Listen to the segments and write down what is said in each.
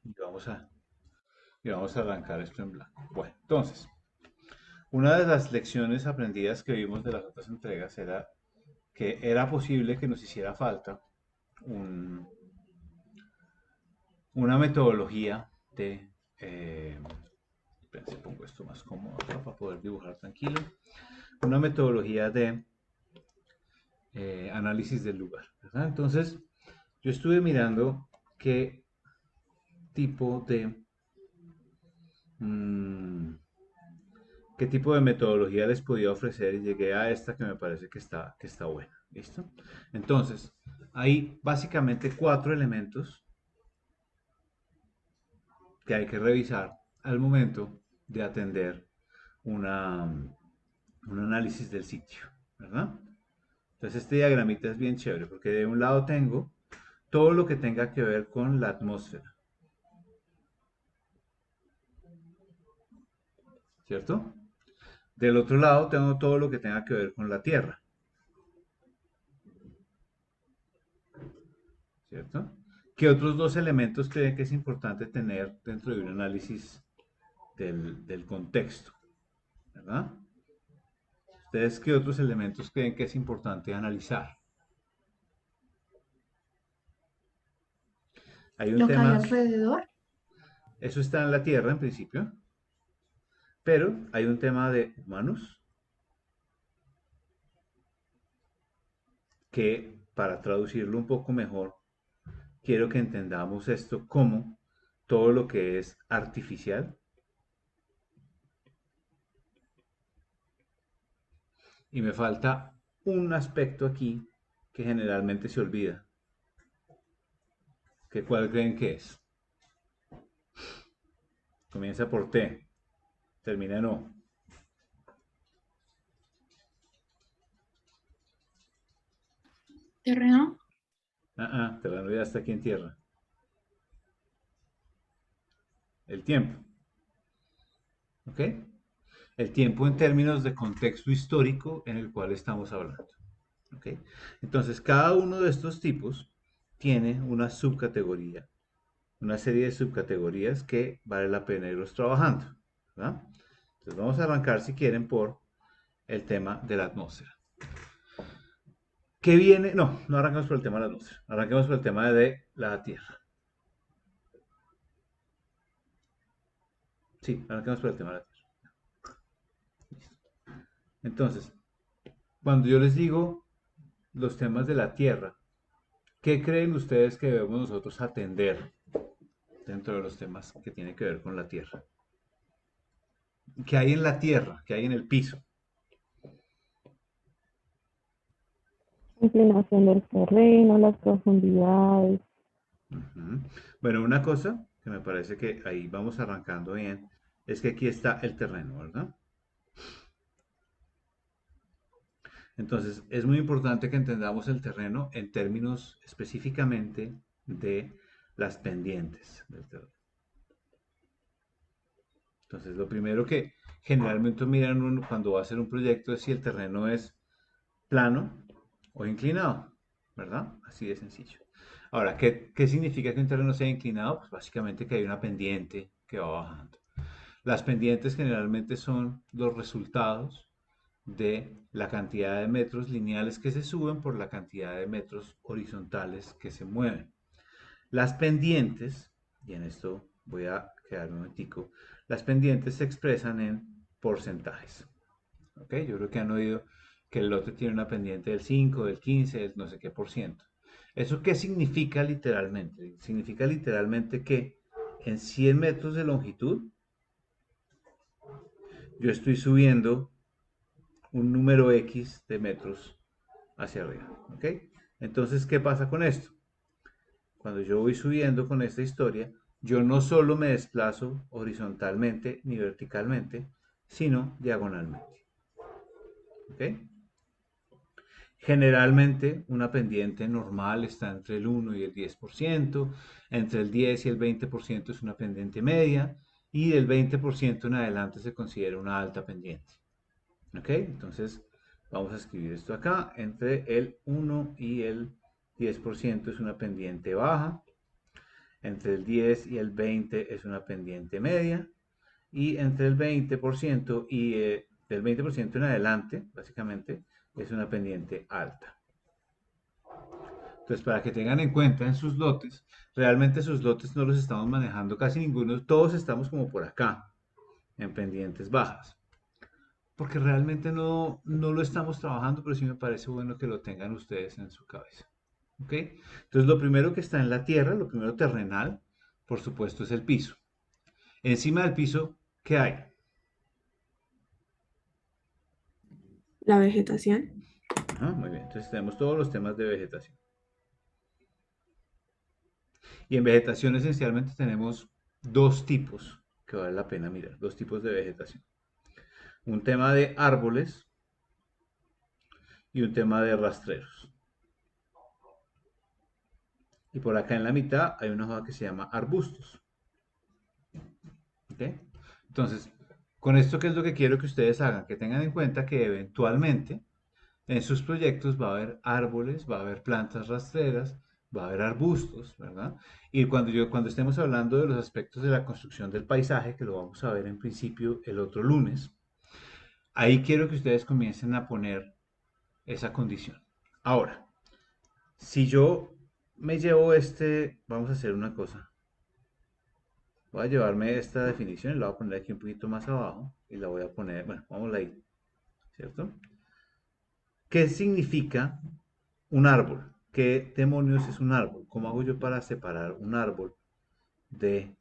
y vamos a arrancar esto en blanco. Bueno, entonces, una de las lecciones aprendidas que vimos de las otras entregas era que era posible que nos hiciera falta un- una metodología de... esperen, si pongo esto más cómodo acá para poder dibujar tranquilo. Una metodología de análisis del lugar, ¿verdad? Entonces, yo estuve mirando qué tipo de mm, qué tipo de metodología les podía ofrecer y llegué a esta que me parece que está buena. ¿Listo? Entonces, hay básicamente cuatro elementos que hay que revisar al momento de atender una, un análisis del sitio, ¿verdad? Entonces, este diagramita es bien chévere porque de un lado tengo todo lo que tenga que ver con la atmósfera, ¿cierto? Del otro lado tengo todo lo que tenga que ver con la Tierra, ¿cierto? ¿Qué otros dos elementos creen que es importante tener dentro de un análisis del contexto? ¿Verdad? ¿Ustedes qué otros elementos creen que es importante analizar? Hay un Lo que hay tema, alrededor. eso está en la Tierra en principio, pero hay un tema de humanos que, para traducirlo un poco mejor, quiero que entendamos esto como todo lo que es artificial. Y me falta un aspecto aquí que generalmente se olvida. ¿Que cuál creen que es? Comienza por T, termina en O. Terreno. Terreno ya está aquí en tierra. El tiempo, ¿ok? El tiempo en términos de contexto histórico en el cual estamos hablando, ¿ok? Entonces, cada uno de estos tipos tiene una subcategoría, una serie de subcategorías que vale la pena irlos trabajando, ¿verdad? Entonces, vamos a arrancar, si quieren, por el tema de la atmósfera. ¿Qué viene? No, no arrancamos por el tema de la atmósfera, arranquemos por el tema de la Tierra. Sí, arranquemos por el tema de la Tierra. Entonces, cuando yo les digo los temas de la Tierra, ¿qué creen ustedes que debemos nosotros atender dentro de los temas que tienen que ver con la Tierra? ¿Qué hay en la Tierra? ¿Qué hay en el piso? Inclinación del terreno, las profundidades. Ujú. Bueno, una cosa que me parece que ahí vamos arrancando bien es que aquí está el terreno, ¿verdad? Entonces, es muy importante que entendamos el terreno en términos específicamente de las pendientes del terreno. Entonces, lo primero que generalmente miran uno cuando va a hacer un proyecto es si el terreno es plano o inclinado, ¿verdad? Así de sencillo. Ahora, ¿qué significa que un terreno sea inclinado? Pues básicamente que hay una pendiente que va bajando. Las pendientes generalmente son los resultados de la cantidad de metros lineales que se suben por la cantidad de metros horizontales que se mueven. Las pendientes, y en esto voy a quedar un momentico, las pendientes se expresan en porcentajes. ¿Ok? Yo creo que han oído que el lote tiene una pendiente del 5, del 15, del no sé qué por ciento. ¿Eso qué significa literalmente? Significa literalmente que en 100 metros de longitud yo estoy subiendo un número X de metros hacia arriba. ¿Ok? Entonces, ¿qué pasa con esto? Cuando yo voy subiendo con esta historia, yo no solo me desplazo horizontalmente ni verticalmente, sino diagonalmente. ¿Ok? Generalmente una pendiente normal está entre el 1 y el 10%, entre el 10 y el 20% es una pendiente media y del 20% en adelante se considera una alta pendiente. ¿Ok? Entonces vamos a escribir esto acá, entre el 1 y el 10% es una pendiente baja, Entre el 10 y el 20 es una pendiente media. Y entre el 20% y del 20% en adelante, básicamente, es una pendiente alta. Entonces, para que tengan en cuenta en sus lotes, realmente sus lotes no los estamos manejando casi ninguno, todos estamos como por acá, en pendientes bajas. Porque realmente no lo estamos trabajando, pero sí me parece bueno que lo tengan ustedes en su cabeza. ¿Ok? Entonces, lo primero que está en la tierra, lo primero terrenal, por supuesto, es el piso. Encima del piso, ¿qué hay? La vegetación. Ajá, muy bien. Entonces, tenemos todos los temas de vegetación. Y en vegetación esencialmente tenemos dos tipos que vale la pena mirar, dos tipos de vegetación. Un tema de árboles y un tema de rastreros. Y por acá en la mitad hay una hoja que se llama arbustos. ¿Ok? Entonces, con esto, ¿qué es lo que quiero que ustedes hagan? Que tengan en cuenta que eventualmente en sus proyectos va a haber árboles, va a haber plantas rastreras, va a haber arbustos, ¿verdad? Y cuando estemos hablando de los aspectos de la construcción del paisaje, que lo vamos a ver en principio el otro lunes, ahí quiero que ustedes comiencen a poner esa condición. Ahora, si yo me llevo vamos a hacer una cosa. Voy a llevarme esta definición y la voy a poner aquí un poquito más abajo y la voy a poner, bueno, vamos ahí, ¿cierto? ¿Qué significa un árbol? ¿Qué demonios es un árbol? ¿Cómo hago yo para separar un árbol de...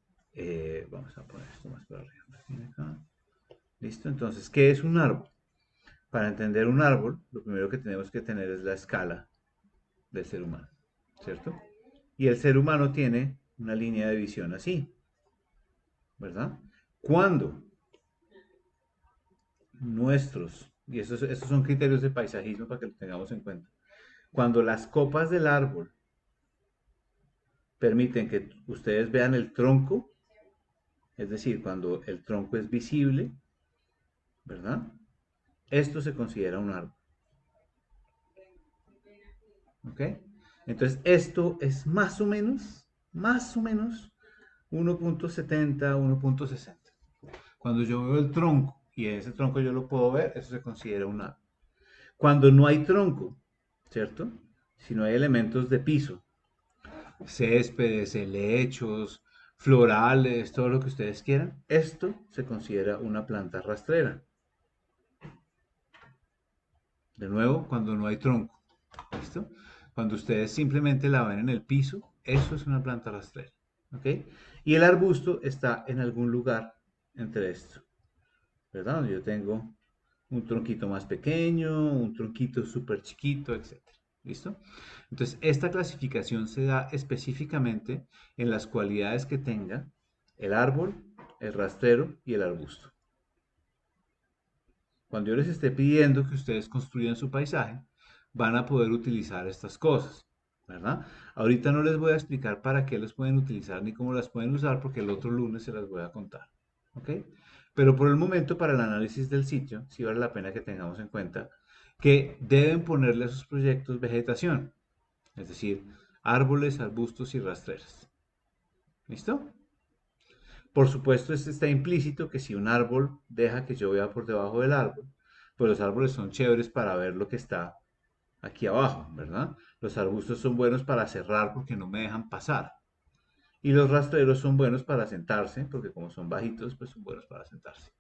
vamos a poner esto más para arriba. ¿Listo? Entonces, ¿qué es un árbol? Para entender un árbol, lo primero que tenemos que tener es la escala del ser humano, ¿cierto? Y el ser humano tiene una línea de visión así, ¿verdad? Cuando y estos son criterios de paisajismo para que lo tengamos en cuenta, cuando las copas del árbol permiten que ustedes vean el tronco, es decir, cuando el tronco es visible, ¿verdad? Esto se considera un árbol, ¿ok? Entonces, esto es más o menos 1.70, 1.60. Cuando yo veo el tronco y ese tronco yo lo puedo ver, eso se considera un árbol. Cuando no hay tronco, ¿cierto? Si no hay elementos de piso, céspedes, helechos, florales, todo lo que ustedes quieran, esto se considera una planta rastrera. De nuevo, cuando no hay tronco, ¿listo? Cuando ustedes simplemente la ven en el piso, eso es una planta rastrera, ¿ok? Y el arbusto está en algún lugar entre esto, ¿verdad? Donde yo tengo un tronquito más pequeño, un tronquito súper chiquito, etcétera. ¿Listo? Entonces, esta clasificación se da específicamente en las cualidades que tenga el árbol, el rastrero y el arbusto. Cuando yo les esté pidiendo que ustedes construyan su paisaje, van a poder utilizar estas cosas, ¿verdad? Ahorita no les voy a explicar para qué los pueden utilizar ni cómo las pueden usar porque el otro lunes se las voy a contar, ¿ok? Pero por el momento, para el análisis del sitio, sí vale la pena que tengamos en cuenta que deben ponerle a sus proyectos vegetación, es decir, árboles, arbustos y rastreras. ¿Listo? Por supuesto, este está implícito que si un árbol deja que yo vea por debajo del árbol, pues los árboles son chéveres para ver lo que está aquí abajo, ¿verdad? Los arbustos son buenos para cerrar porque no me dejan pasar. Y los rastreros son buenos para sentarse, porque como son bajitos, pues son buenos para sentarse.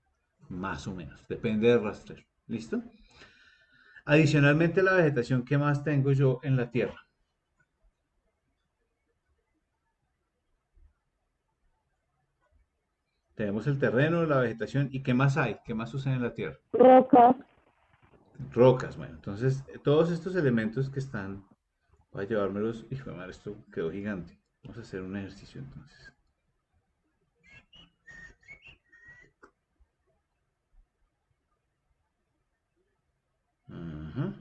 Más o menos, depende del rastrero. ¿Listo? Adicionalmente, la vegetación que más tengo yo en la tierra. Tenemos el terreno, la vegetación, ¿y qué más hay? ¿Qué más sucede en la tierra? Rocas, Rocas, bueno, entonces todos estos elementos que están, voy a llevármelos, hijo de madre, esto quedó gigante. Vamos a hacer un ejercicio entonces. Ajá.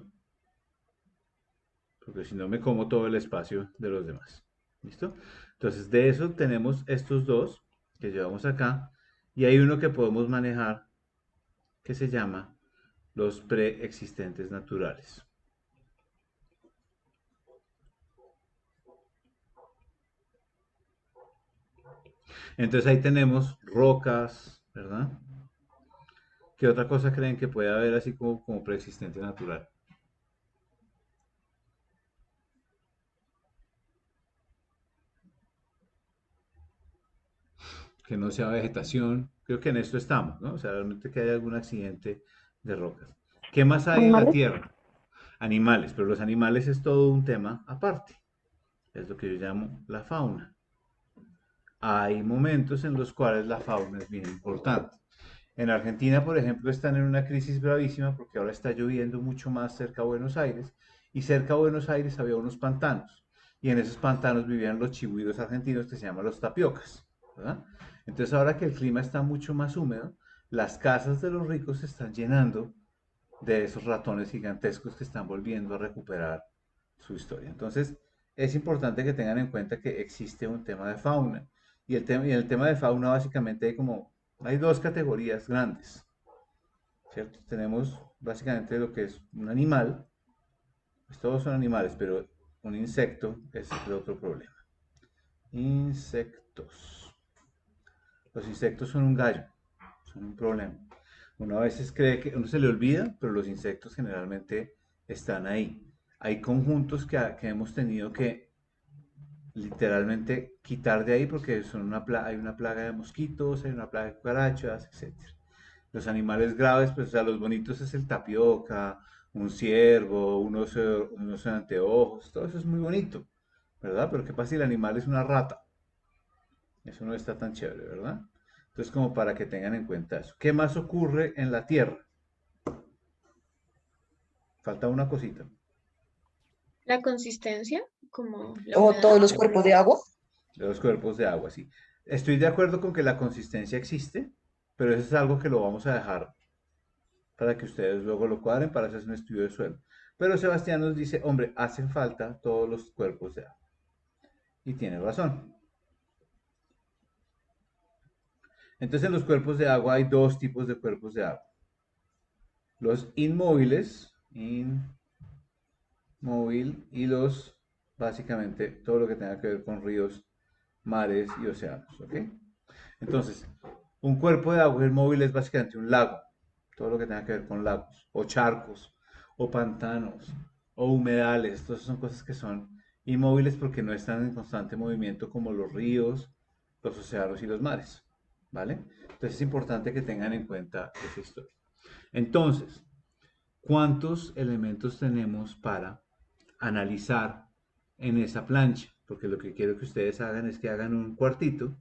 Porque si no me como todo el espacio de los demás. ¿Listo? Entonces de eso tenemos estos dos que llevamos acá y hay uno que podemos manejar que se llama los preexistentes naturales. Entonces ahí tenemos rocas, ¿verdad? ¿Qué otra cosa creen que puede haber así como preexistente natural? Que no sea vegetación. Creo que en esto estamos, ¿no? O sea, realmente que haya algún accidente de rocas. ¿Qué más hay en la Animales. Tierra? Animales, pero los animales es todo un tema aparte. Es lo que yo llamo la fauna. Hay momentos en los cuales la fauna es bien importante. En Argentina, por ejemplo, están en una crisis gravísima porque ahora está lloviendo mucho más cerca de Buenos Aires y cerca de Buenos Aires había unos pantanos y en esos pantanos vivían los chigüiros argentinos que se llaman los tapiocas, ¿verdad? Entonces ahora que el clima está mucho más húmedo, las casas de los ricos se están llenando de esos ratones gigantescos que están volviendo a recuperar su historia. Entonces, es importante que tengan en cuenta que existe un tema de fauna. Y el tema de fauna básicamente hay dos categorías grandes, ¿cierto? Tenemos básicamente lo que es un animal, pues todos son animales, pero un insecto es el otro problema. Insectos. Los insectos son un gallo, son un problema. Uno a veces cree que uno se le olvida, pero los insectos generalmente están ahí. Hay conjuntos que hemos tenido que literalmente quitar de ahí porque hay una plaga de mosquitos, hay una plaga de cucarachas, etcétera. Los animales graves, pues, o sea, los bonitos es el tapioca, un ciervo, un oso de anteojos, todo eso es muy bonito, ¿verdad? Pero ¿qué pasa si el animal es una rata? Eso no está tan chévere, ¿verdad? Entonces, como para que tengan en cuenta eso. ¿Qué más ocurre en la Tierra? Falta una cosita. La consistencia, como la O humedad. todos los cuerpos de agua. De los cuerpos de agua, sí. Estoy de acuerdo con que la consistencia existe, pero eso es algo que lo vamos a dejar para que ustedes luego lo cuadren para hacer un estudio de suelo. Pero Sebastián nos dice, hombre, hacen falta todos los cuerpos de agua. Y tiene razón. Entonces en los cuerpos de agua hay dos tipos de cuerpos de agua. Los inmóviles, inmóvil, y básicamente, todo lo que tenga que ver con ríos, mares y océanos, ¿ok? Entonces, un cuerpo de agua inmóvil es básicamente un lago, todo lo que tenga que ver con lagos, o charcos, o pantanos, o humedales. Todas son cosas que son inmóviles porque no están en constante movimiento como los ríos, los océanos y los mares, ¿vale? Entonces es importante que tengan en cuenta esa historia. Entonces, ¿cuántos elementos tenemos para analizar en esa plancha? Porque lo que quiero que ustedes hagan es que hagan un cuartito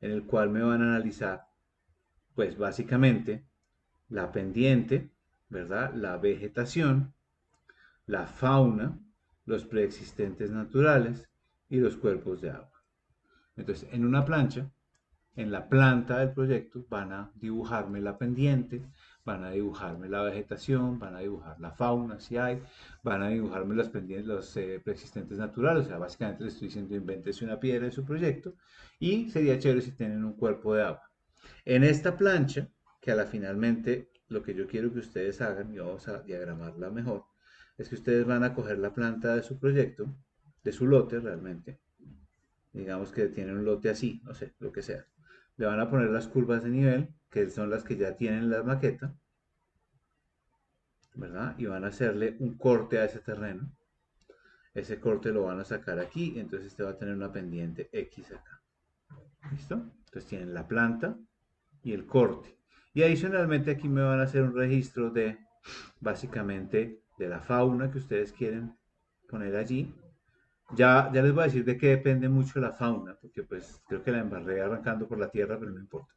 en el cual me van a analizar, pues básicamente, la pendiente, ¿verdad? La vegetación, la fauna, los preexistentes naturales y los cuerpos de agua. Entonces, en una plancha, en la planta del proyecto, van a dibujarme la pendiente, van a dibujarme la vegetación, van a dibujar la fauna, si hay, van a dibujarme los pendientes, los preexistentes naturales. O sea, básicamente les estoy diciendo, invéntese una piedra en su proyecto y sería chévere si tienen un cuerpo de agua. En esta plancha, que a la finalmente lo que yo quiero que ustedes hagan, y vamos a diagramarla mejor, es que ustedes van a coger la planta de su proyecto, de su lote realmente, digamos que tienen un lote así, no sé, lo que sea. Le van a poner las curvas de nivel, que son las que ya tienen la maqueta, ¿verdad? Y van a hacerle un corte a ese terreno. Ese corte lo van a sacar aquí, entonces este va a tener una pendiente X acá. ¿Listo? Entonces tienen la planta y el corte. Y adicionalmente aquí me van a hacer un registro de, básicamente, de la fauna que ustedes quieren poner allí. Ya les voy a decir de qué depende mucho la fauna, porque pues creo que la embarré arrancando por la tierra, pero no importa.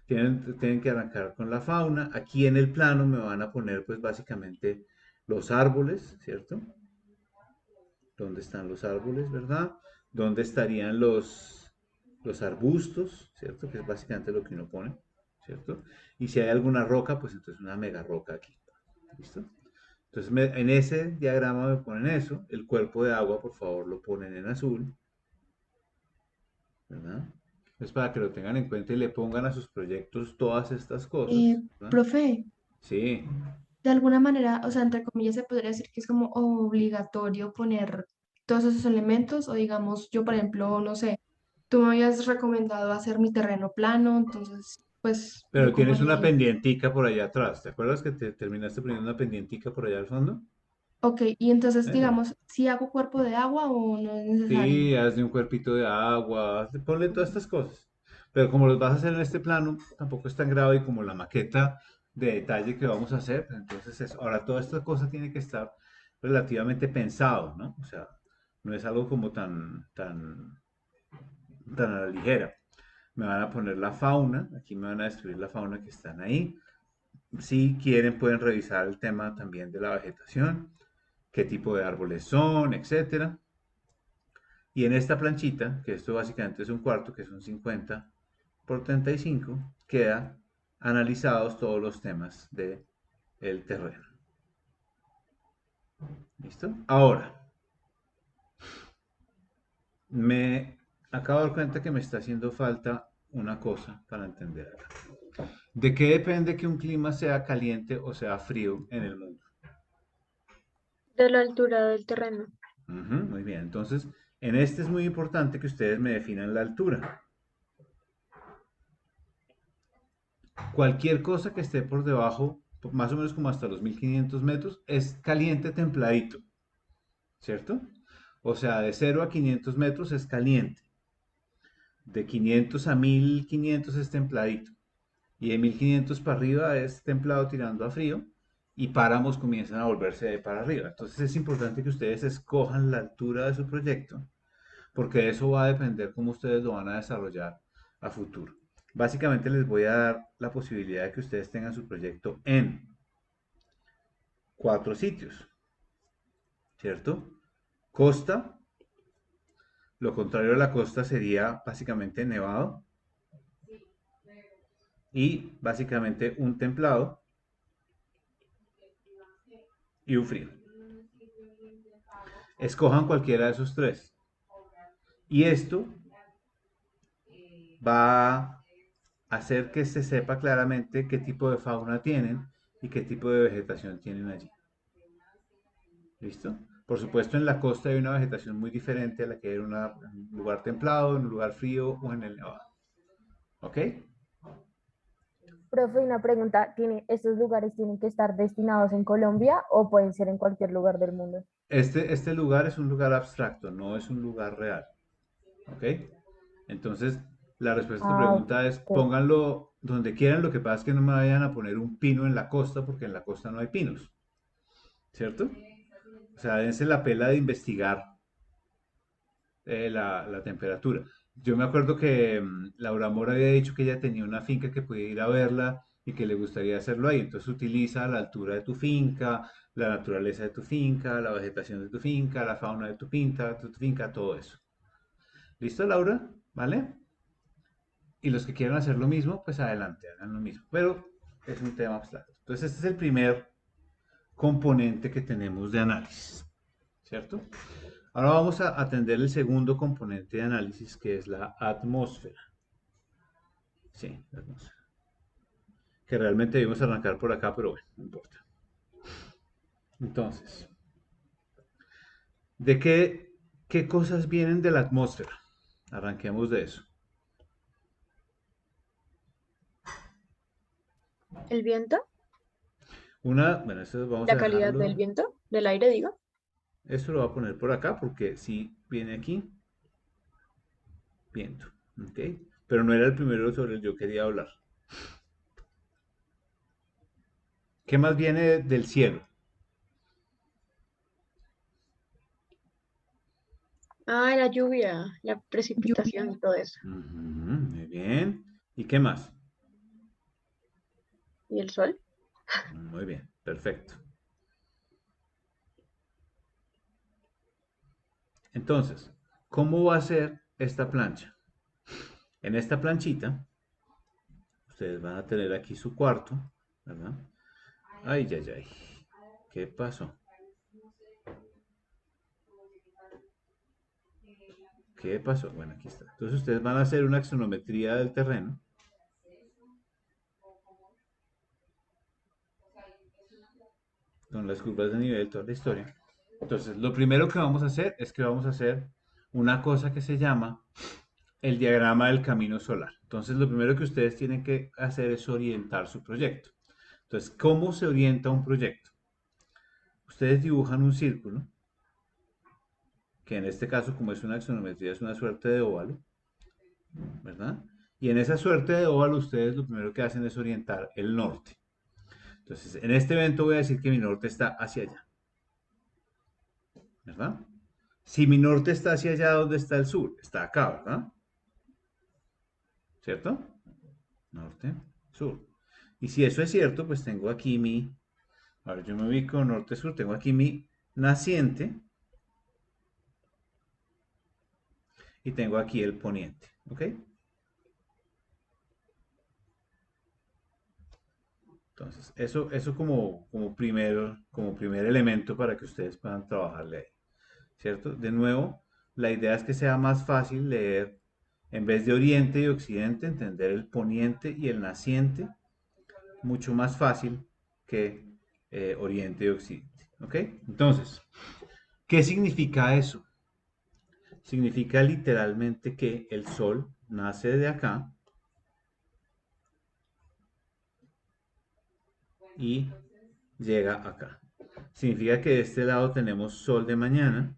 Tienen que arrancar con la fauna. Aquí en el plano me van a poner pues básicamente los árboles, ¿cierto? ¿Dónde están los árboles, verdad? ¿Dónde estarían los arbustos, ¿cierto? Que es básicamente lo que uno pone, ¿cierto? Y si hay alguna roca, pues entonces una mega roca aquí. ¿Listo? Entonces en ese diagrama me ponen eso. El cuerpo de agua, por favor, lo ponen en azul, ¿verdad? Es para que lo tengan en cuenta y le pongan a sus proyectos todas estas cosas, ¿verdad? Profe, Sí, de alguna manera, o sea, entre comillas, se podría decir que es como obligatorio poner todos esos elementos, o digamos, yo, por ejemplo, no sé. tú me habías recomendado hacer mi terreno plano, entonces, pues yo Pero tienes ocuparía una ahí. pendientica por allá atrás. ¿Te acuerdas que te terminaste poniendo una pendientica por allá al fondo? Ok, y entonces, Eso. digamos, si hago cuerpo de agua o no es necesario. Sí, hazle un cuerpito de agua, ponle todas estas cosas. Pero como los vas a hacer en este plano, tampoco es tan grave y como la maqueta de detalle que vamos a hacer, entonces eso. Ahora, toda esta cosa tiene que estar relativamente pensado, ¿no? O sea, no es algo como tan a la ligera. Me van a poner la fauna, aquí me van a describir la fauna que están ahí. Si quieren, pueden revisar el tema también de la vegetación, qué tipo de árboles son, etcétera. Y en esta planchita, que esto básicamente es un cuarto, que son 50 por 35, queda analizados todos los temas del terreno. ¿Listo? Ahora, me acabo de dar cuenta que me está haciendo falta una cosa para entender acá. ¿De qué depende que un clima sea caliente o sea frío en el mundo? De la altura del terreno. Ujú, muy bien, entonces en este es muy importante que ustedes me definan la altura. Cualquier cosa que esté por debajo, más o menos como hasta los 1500 metros, es caliente templadito, ¿cierto? O sea, de 0 a 500 metros es caliente, de 500 a 1500 es templadito, y de 1500 para arriba es templado tirando a frío, y páramos comienzan a volverse de para arriba. Entonces es importante que ustedes escojan la altura de su proyecto porque de eso va a depender cómo ustedes lo van a desarrollar a futuro. Básicamente les voy a dar la posibilidad de que ustedes tengan su proyecto en 4 sitios, ¿cierto? Costa, lo contrario a la costa sería básicamente nevado y básicamente un templado y un frío. Escojan cualquiera de esos tres. Y esto va a hacer que se sepa claramente qué tipo de fauna tienen y qué tipo de vegetación tienen allí. ¿Listo? Por supuesto, en la costa hay una vegetación muy diferente a la que hay en un lugar templado, en un lugar frío o en el nevado. ¿Ok? Profe, una pregunta, ¿estos lugares tienen que estar destinados en Colombia o pueden ser en cualquier lugar del mundo? Este lugar es un lugar abstracto, no es un lugar real. ¿Ok? Entonces, la respuesta a tu Ah, pregunta es ok. pónganlo donde quieran, lo que pasa es que no me vayan a poner un pino en la costa porque en la costa no hay pinos. ¿Cierto? O sea, dense la pela de investigar la temperatura. Yo me acuerdo que Laura Mora había dicho que ella tenía una finca que podía ir a verla y que le gustaría hacerlo ahí. Entonces utiliza la altura de tu finca, la naturaleza de tu finca, la vegetación de tu finca, la fauna de tu finca, todo eso. ¿Listo, Laura? ¿Vale? Y los que quieran hacer lo mismo, pues adelante, hagan lo mismo. Pero es un tema abstracto. Entonces este es el primer componente que tenemos de análisis. ¿Cierto? Ahora vamos a atender el segundo componente de análisis, que es la atmósfera. Sí, la atmósfera. Que realmente debimos arrancar por acá, pero bueno, no importa. Entonces, ¿de qué cosas vienen de la atmósfera? Arranquemos de eso. El viento, Bueno, esto vamos a la calidad dejarlo. del viento, del aire, digo. Esto lo voy a poner por acá porque si viene aquí, viento. ¿Ok? Pero no era el primero sobre el que yo quería hablar. ¿Qué más viene del cielo? Ah, la lluvia, la Lluvia, precipitación y todo eso. Ujú, muy bien. ¿Y qué más? ¿Y el sol? Muy bien, perfecto. Entonces, ¿cómo va a ser esta plancha? En esta planchita, ustedes van a tener aquí su cuarto, ¿verdad? Ay, ay, ay. ¿Qué pasó? ¿Qué pasó? Bueno, aquí está. Entonces ustedes van a hacer una axonometría del terreno con las curvas de nivel, toda la historia. Entonces, lo primero que vamos a hacer es que vamos a hacer una cosa que se llama el diagrama del camino solar. Entonces, lo primero que ustedes tienen que hacer es orientar su proyecto. Entonces, ¿cómo se orienta un proyecto? Ustedes dibujan un círculo, que en este caso, como es una axonometría, es una suerte de óvalo, ¿verdad? Y en esa suerte de óvalo, ustedes lo primero que hacen es orientar el norte. Entonces, en este evento voy a decir que mi norte está hacia allá, ¿verdad? Si mi norte está hacia allá, ¿dónde está el sur? Está acá, ¿verdad? ¿Cierto? Norte, sur. Y si eso es cierto, pues tengo aquí mi, ahora yo me ubico norte-sur, tengo aquí mi naciente y tengo aquí el poniente, ¿ok? Entonces, eso como primer elemento para que ustedes puedan trabajarle ahí, ¿cierto? De nuevo, la idea es que sea más fácil leer, en vez de oriente y occidente, entender el poniente y el naciente, mucho más fácil que oriente y occidente, ¿ok? Entonces, ¿qué significa eso? Significa literalmente que el sol nace de acá y llega acá. Significa que de este lado tenemos sol de mañana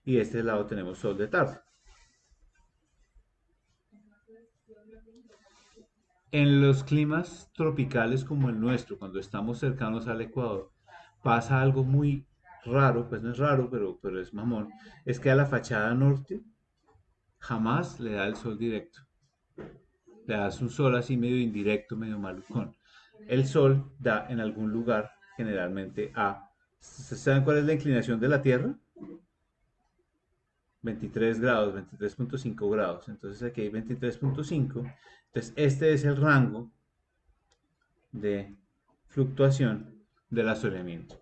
y de este lado tenemos sol de tarde. En los climas tropicales como el nuestro, cuando estamos cercanos al Ecuador, pasa algo muy raro, pues no es raro, pero es mamón, es que a la fachada norte jamás le da el sol directo. Le das un sol así medio indirecto, medio malucón. El sol da en algún lugar, generalmente a... ¿Saben cuál es la inclinación de la Tierra? 23 grados, 23,5 grados. Entonces aquí hay 23,5. Entonces este es el rango de fluctuación del asoleamiento.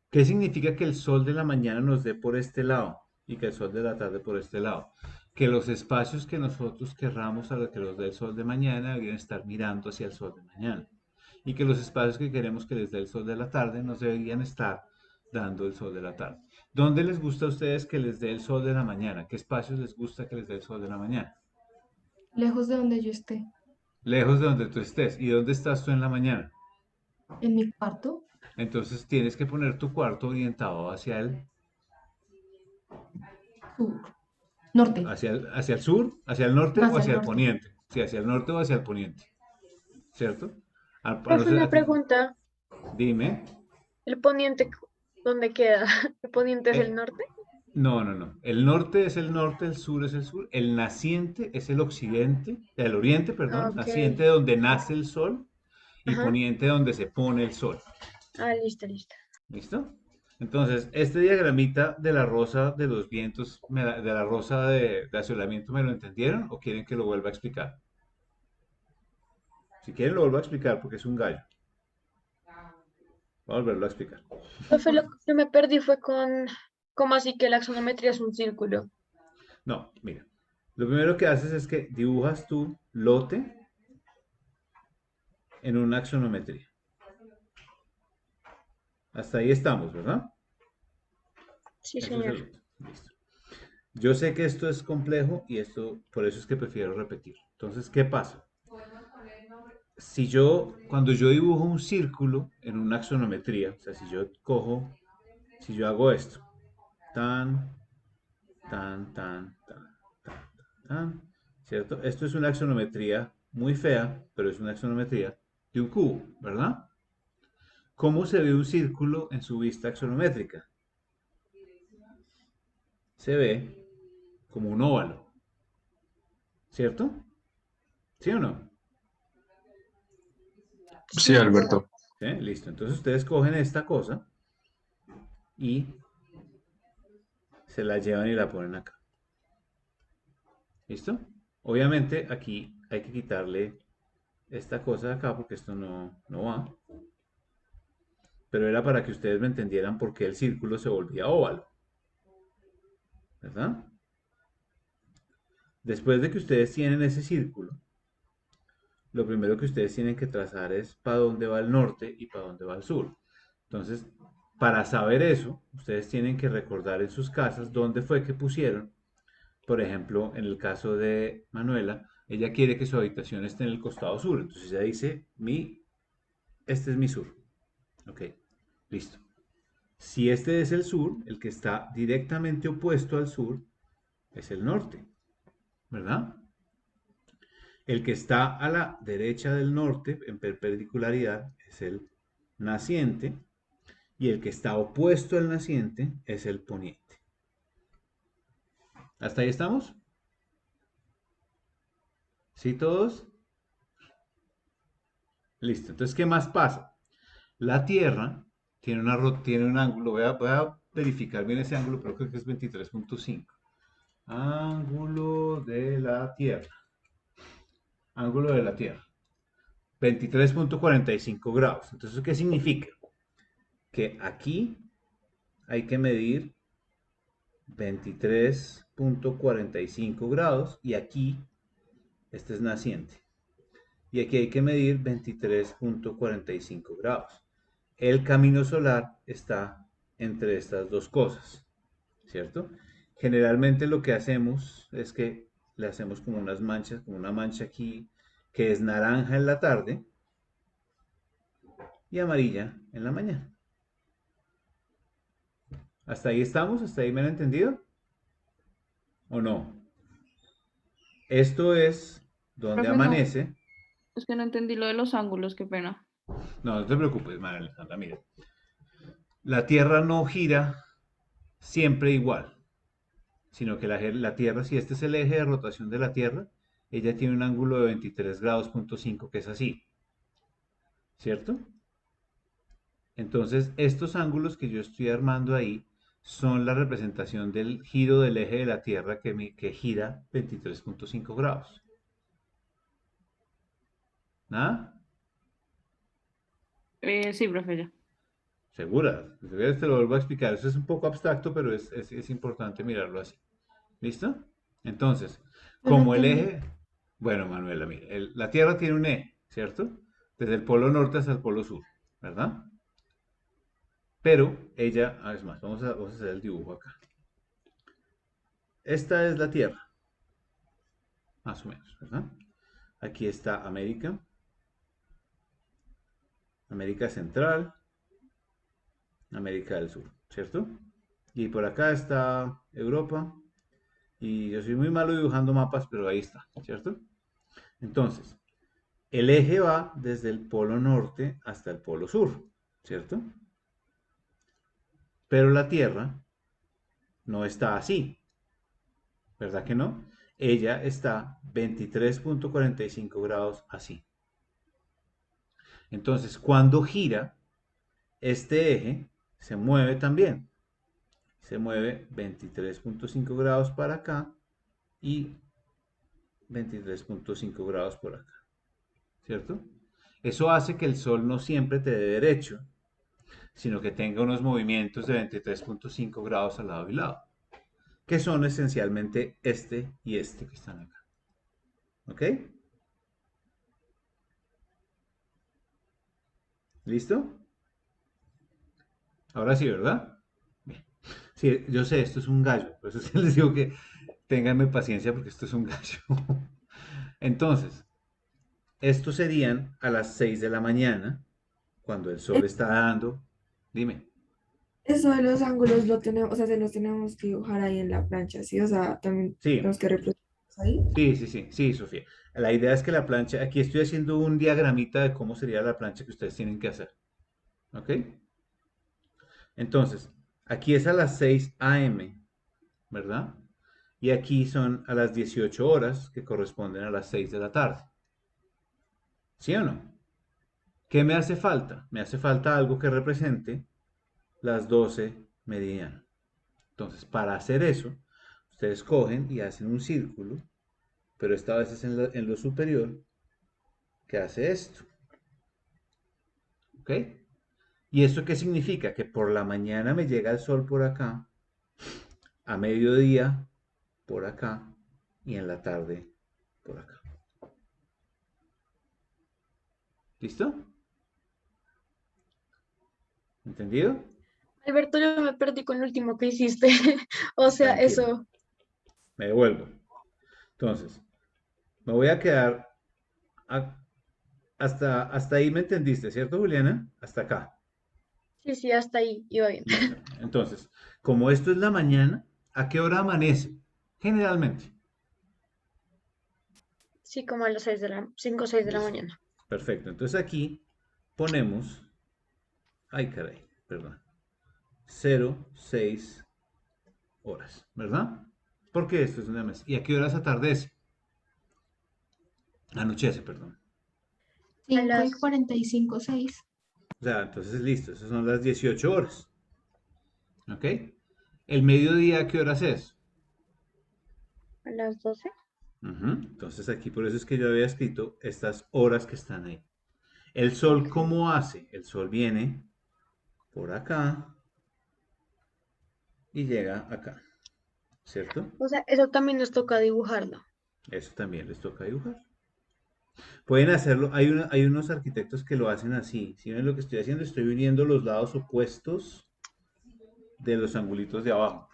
¿Qué significa que el sol de la mañana nos dé por este lado y que el sol de la tarde por este lado? Que los espacios que nosotros querramos a los que los dé el sol de mañana deberían estar mirando hacia el sol de mañana. Y que los espacios que queremos que les dé el sol de la tarde nos deberían estar dando el sol de la tarde. ¿Dónde les gusta a ustedes que les dé el sol de la mañana? ¿Qué espacios les gusta que les dé el sol de la mañana? lejos de donde yo esté, Lejos de donde tú estés. ¿Y dónde estás tú en la mañana? en mi cuarto, Entonces tienes que poner tu cuarto orientado sur, norte, hacia el sur, hacia el norte o hacia el hacia el norte. poniente. Sí, hacia el norte o hacia el poniente. ¿Cierto? A no Profe, ser una a ti. pregunta. Dime. ¿El poniente dónde queda? ¿El poniente es el Eh, norte? no, no, no. El norte es el norte, el sur es el sur. El naciente es el occidente, el oriente, Ah, perdón. ok. Naciente donde nace el sol y Ajá. poniente donde se pone el sol. Ah, listo, listo. ¿Listo? Entonces, este diagramita de la rosa de los vientos, de la rosa de asolamiento, ¿me lo entendieron o quieren que lo vuelva a explicar? Si quieren, lo vuelvo a explicar porque es un gallo. Voy a volverlo a explicar. Profe, lo que me perdí fue con... ¿Cómo así que la axonometría es un círculo? No, mira. Lo primero que haces es que dibujas tu lote en una axonometría. Hasta ahí estamos, ¿verdad? Sí, Eso es señor. el lote. Listo. Yo sé que esto es complejo y esto, por eso es que prefiero repetir. Entonces, ¿qué pasa? Cuando yo dibujo un círculo en una axonometría, o sea, si yo hago esto, tan, tan, tan, tan, tan, tan, ¿cierto? Esto es una axonometría muy fea, pero es una axonometría de un cubo, ¿verdad? ¿Cómo se ve un círculo en su vista axonométrica? Se ve como un óvalo, ¿cierto? ¿Sí o no? Sí, Sí. Alberto. ¿Sí? Listo. Entonces ustedes cogen esta cosa y se la llevan y la ponen acá. ¿Listo? Obviamente aquí hay que quitarle esta cosa de acá porque esto no va. Pero era para que ustedes me entendieran por qué el círculo se volvía óvalo. ¿Verdad? Después de que ustedes tienen ese círculo, lo primero que ustedes tienen que trazar es para dónde va el norte y para dónde va el sur. Entonces, Para saber eso, ustedes tienen que recordar en sus casas dónde fue que pusieron. Por ejemplo, en el caso de Manuela, ella quiere que su habitación esté en el costado sur. Entonces ella dice, este es mi sur. Ok, listo. Si este es el sur, el que está directamente opuesto al sur es el norte, ¿verdad? El que está a la derecha del norte, en perpendicularidad, es el naciente, y el que está opuesto al naciente es el poniente. ¿Hasta ahí estamos? ¿Sí todos? Listo. Entonces, ¿qué más pasa? La Tierra tiene un ángulo, voy a verificar bien ese ángulo, pero creo que es 23.5. Ángulo de la Tierra. Ángulo de la Tierra. 23.45 grados. Entonces, ¿qué significa? Que aquí hay que medir 23.45 grados y aquí, este es naciente. Y aquí hay que medir 23.45 grados. El camino solar está entre estas dos cosas, ¿cierto? Generalmente lo que hacemos es que le hacemos como unas manchas, como una mancha aquí que es naranja en la tarde y amarilla en la mañana. ¿Hasta ahí estamos? ¿Hasta ahí me han entendido? ¿O no? Esto es donde Profe, no, amanece. es que no entendí lo de los ángulos, qué pena. No, no te preocupes, María Alejandra, mira. La Tierra no gira siempre igual, sino que la Tierra, si este es el eje de rotación de la Tierra, ella tiene un ángulo de 23 grados punto 5, que es así, ¿cierto? Entonces, estos ángulos que yo estoy armando ahí son la representación del giro del eje de la Tierra que gira 23.5 grados. ¿Nada? Sí, profe, ya. ¿Segura? Si quieres te lo vuelvo a explicar. Eso es un poco abstracto, pero es importante mirarlo así. ¿Listo? Entonces, No lo como el entendí. eje, bueno, Manuela, mire, la Tierra tiene un eje, ¿cierto? Desde el polo norte hasta el polo sur, ¿verdad? Pero ella, es más, vamos a hacer el dibujo acá. Esta es la Tierra, más o menos, ¿verdad? Aquí está América, América Central, América del Sur, ¿cierto? Y por acá está Europa, y yo soy muy malo dibujando mapas, pero ahí está, ¿cierto? Entonces, el eje va desde el polo norte hasta el polo sur, ¿cierto? Pero la Tierra no está así, ¿verdad que no? Ella está 23.45 grados así. Entonces, cuando gira, este eje se mueve también. Se mueve 23.5 grados para acá y 23.5 grados por acá, ¿cierto? Eso hace que el Sol no siempre te dé derecho, sino que tenga unos movimientos de 23.5 grados al lado y lado, que son esencialmente este y este que están acá. ¿Ok? ¿Listo? Ahora sí, ¿verdad? Bien. Sí, yo sé, esto es un gallo, por eso sí les digo que ténganme paciencia porque esto es un gallo. Entonces, estos serían a las 6 de la mañana, cuando el sol está dando. Dime. Eso de los ángulos lo tenemos, o sea, se los tenemos que dibujar ahí en la plancha, ¿sí? O sea, también tenemos Sí, que representarlos ahí. sí, Sofía. La idea es que la plancha, aquí estoy haciendo un diagramita de cómo sería la plancha que ustedes tienen que hacer. ¿Ok? Entonces, aquí es a las 6 a.m., ¿verdad? Y aquí son a las 18 horas, que corresponden a las 6 de la tarde. ¿Sí o no? ¿Qué me hace falta? Me hace falta algo que represente las 12 meridianas. Entonces, para hacer eso, ustedes cogen y hacen un círculo, pero esta vez es en lo superior, que hace esto. ¿Ok? ¿Y esto qué significa? Que por la mañana me llega el sol por acá, a mediodía por acá y en la tarde por acá. ¿Listo? ¿Entendido? Alberto, yo me perdí con lo último que hiciste. O sea, Tranquilo, eso. me devuelvo. Entonces, me voy a quedar a- hasta ahí, ¿me entendiste, cierto, Juliana? Hasta acá. Sí, sí, hasta ahí iba bien. Listo. Entonces, como esto es la mañana, ¿a qué hora amanece? Generalmente. Sí, como a las 5 o 6 de la Listo. mañana. Perfecto. Entonces aquí ponemos, ay caray, perdón, 06 horas, ¿verdad? Porque esto es una mes. ¿Y a qué horas atardece? Anochece, perdón. A 5 y las, 45, 6. O sea, entonces listo, esas son las 18 horas. ¿Ok? ¿El mediodía a qué horas es? a las 12. Ujú. Entonces aquí por eso es que yo había escrito estas horas que están ahí. ¿El sol Ok. cómo hace? El sol viene por acá y llega acá, ¿cierto? O sea, eso también nos toca dibujarlo. Eso también les toca dibujar. Pueden hacerlo, hay unos arquitectos que lo hacen así. Si ven lo que estoy haciendo, estoy uniendo los lados opuestos de los angulitos de abajo.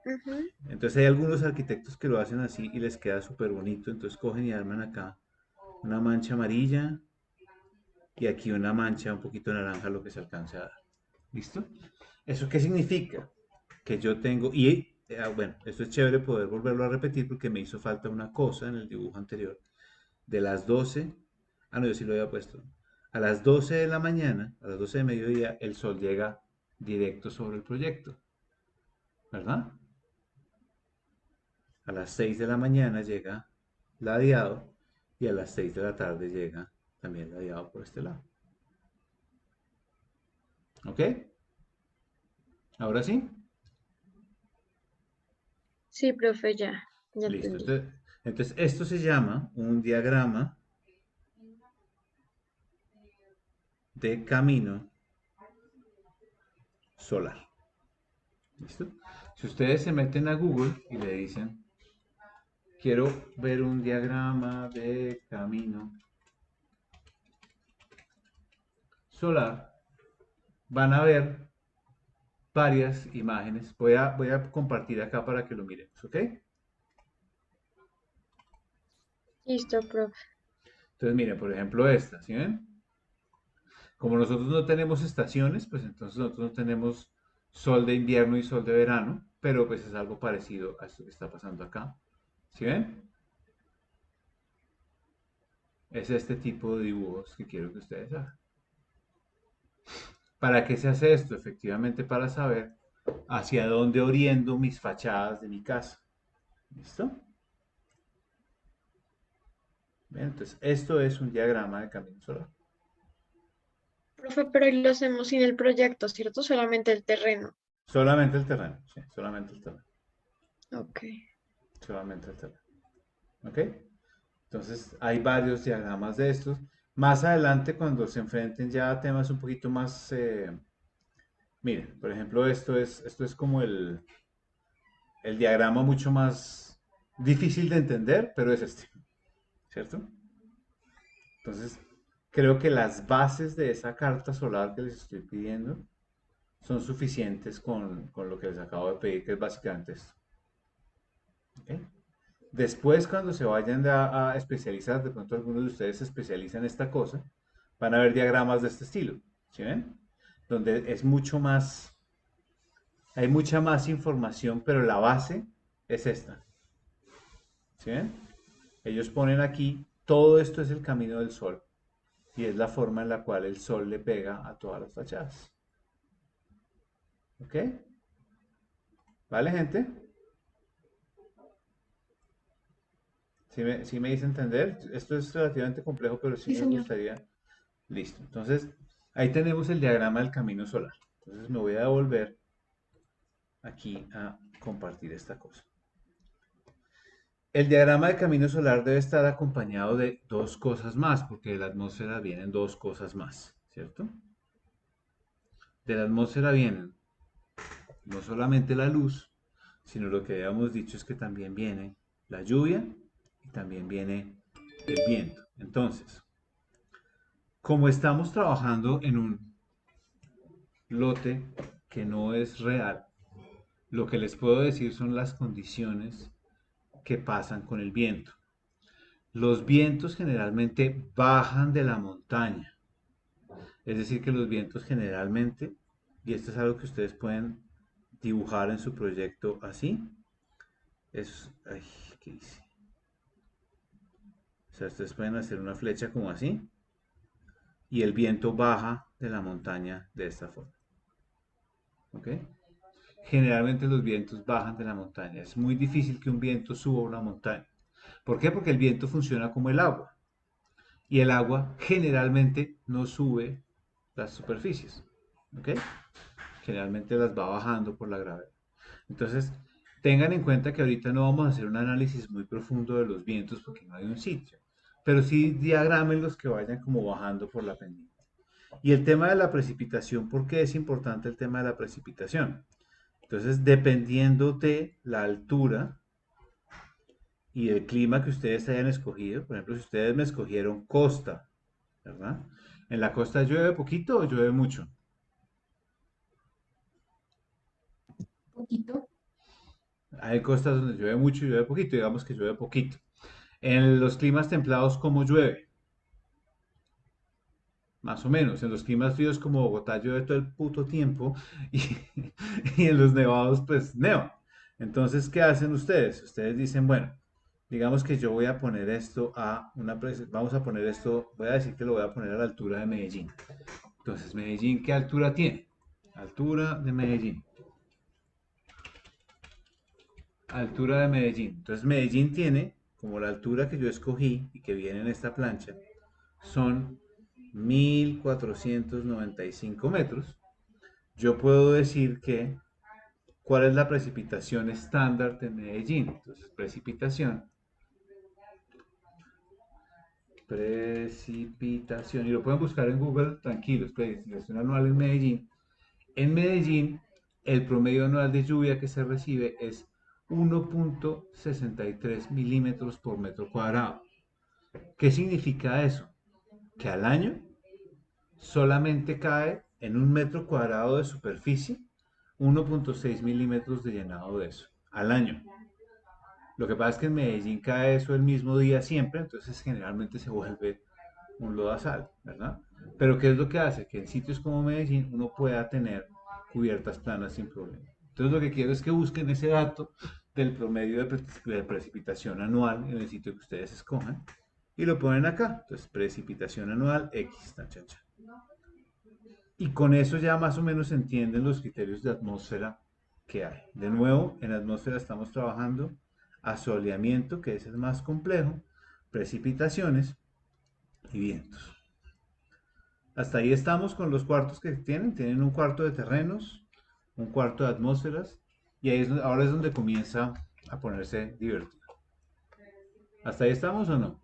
Ujú. Entonces hay algunos arquitectos que lo hacen así y les queda súper bonito. Entonces cogen y arman acá una mancha amarilla y aquí una mancha un poquito naranja, lo que se alcance a dar. ¿Listo? ¿Eso qué significa? Que yo tengo, bueno, esto es chévere poder volverlo a repetir porque me hizo falta una cosa en el dibujo anterior. De las 12, no, yo sí lo había puesto. A las 12 de la mañana, a las 12 de mediodía, el sol llega directo sobre el proyecto, ¿verdad? A las 6 de la mañana llega ladeado y a las 6 de la tarde llega también ladeado por este lado. ¿Ok? Ahora sí. Sí, profe, ya Listo. entendí. Entonces, esto se llama un diagrama de camino solar. ¿Listo? Si ustedes se meten a Google y le dicen, quiero ver un diagrama de camino solar, van a ver varias imágenes. Voy a compartir acá para que lo miremos, ¿ok? Listo, profe. Entonces, miren, por ejemplo, esta, ¿sí ven? Como nosotros no tenemos estaciones, pues entonces nosotros no tenemos sol de invierno y sol de verano, pero pues es algo parecido a esto que está pasando acá. ¿Sí ven? Es este tipo de dibujos que quiero que ustedes hagan. ¿Para qué se hace esto? Efectivamente para saber hacia dónde oriento mis fachadas de mi casa. ¿Listo? Bien, entonces, esto es un diagrama de camino solar. Profe, pero ahí lo hacemos sin el proyecto, ¿cierto? Solamente el terreno. Solamente el terreno, sí, solamente el terreno. Ok. Solamente el terreno. ¿Ok? Entonces, hay varios diagramas de estos. Más adelante, cuando se enfrenten ya a temas un poquito más... miren, por ejemplo, esto es como el diagrama mucho más difícil de entender, pero es este, ¿cierto? Entonces, creo que las bases de esa carta solar que les estoy pidiendo son suficientes con lo que les acabo de pedir, que es básicamente esto. ¿Ok? Después, cuando se vayan a especializar, de pronto algunos de ustedes se especializan en esta cosa, van a ver diagramas de este estilo, ¿sí ven? Donde es mucho más, hay mucha más información, pero la base es esta, ¿sí ven? Ellos ponen aquí, todo esto es el camino del sol y es la forma en la cual el sol le pega a todas las fachadas. ¿Ok? ¿Vale, gente? ¿Sí me hice entender? Esto es relativamente complejo, pero sí Sí, me señor. gustaría. Listo. Entonces, ahí tenemos el diagrama del camino solar. Entonces, me voy a devolver aquí a compartir esta cosa. El diagrama de camino solar debe estar acompañado de dos cosas más, porque de la atmósfera vienen dos cosas más, ¿cierto? De la atmósfera vienen no solamente la luz, sino lo que habíamos dicho es que también viene la lluvia y también viene el viento. Entonces, como estamos trabajando en un lote que no es real. Lo que les puedo decir son las condiciones que pasan con el viento. Los vientos generalmente bajan de la montaña. Es decir, que los vientos generalmente, y esto es algo que ustedes pueden dibujar en su proyecto así, ay, ¿qué hice? O sea, ustedes pueden hacer una flecha como así, y el viento baja de la montaña de esta forma. ¿Ok? Generalmente los vientos bajan de la montaña. Es muy difícil que un viento suba una montaña. ¿Por qué? Porque el viento funciona como el agua. Y el agua generalmente no sube las superficies. ¿Ok? Generalmente las va bajando por la gravedad. Entonces, tengan en cuenta que ahorita no vamos a hacer un análisis muy profundo de los vientos porque no hay un sitio. Pero sí diagramen los que vayan como bajando por la pendiente. Y el tema de la precipitación, ¿por qué es importante el tema de la precipitación? Entonces, dependiendo de la altura y el clima que ustedes hayan escogido, por ejemplo, si ustedes me escogieron costa, ¿verdad? ¿En la costa llueve poquito o llueve mucho? Poquito. Hay costas donde llueve mucho y llueve poquito, digamos que llueve poquito. En los climas templados, ¿cómo llueve? Más o menos. En los climas fríos como Bogotá llueve todo el puto tiempo y, y en los nevados pues neva. Entonces, ¿qué hacen ustedes? Ustedes dicen, bueno, digamos que yo voy a poner esto vamos a poner esto, voy a decir que lo voy a poner a la altura de Medellín. Entonces, Medellín, ¿qué altura tiene? Altura de Medellín. Altura de Medellín. Entonces, Medellín tiene, como la altura que yo escogí y que viene en esta plancha, son 1495 metros. Yo puedo decir que, ¿cuál es la precipitación estándar de Medellín? Entonces, precipitación, y lo pueden buscar en Google, tranquilos, precipitación anual en Medellín. En Medellín, el promedio anual de lluvia que se recibe es 1.63 milímetros por metro cuadrado. ¿Qué significa eso? Que al año solamente cae en un metro cuadrado de superficie 1.6 milímetros de llenado de eso al año. Lo que pasa es que en Medellín cae eso el mismo día siempre, entonces generalmente se vuelve un lodazal, ¿verdad? Pero ¿qué es lo que hace? Que en sitios como Medellín uno pueda tener cubiertas planas sin problema. Entonces lo que quiero es que busquen ese dato del promedio de precipitación anual en el sitio que ustedes escojan y lo ponen acá. Entonces precipitación anual X, tan, chan, chan. Y con eso ya más o menos se entienden los criterios de atmósfera que hay. De nuevo, en atmósfera estamos trabajando asoleamiento, que es el más complejo, precipitaciones y vientos. Hasta ahí estamos con los cuartos que tienen. Tienen un cuarto de terrenos, un cuarto de atmósferas, y ahí ahora es donde comienza a ponerse divertido. ¿Hasta ahí estamos o no?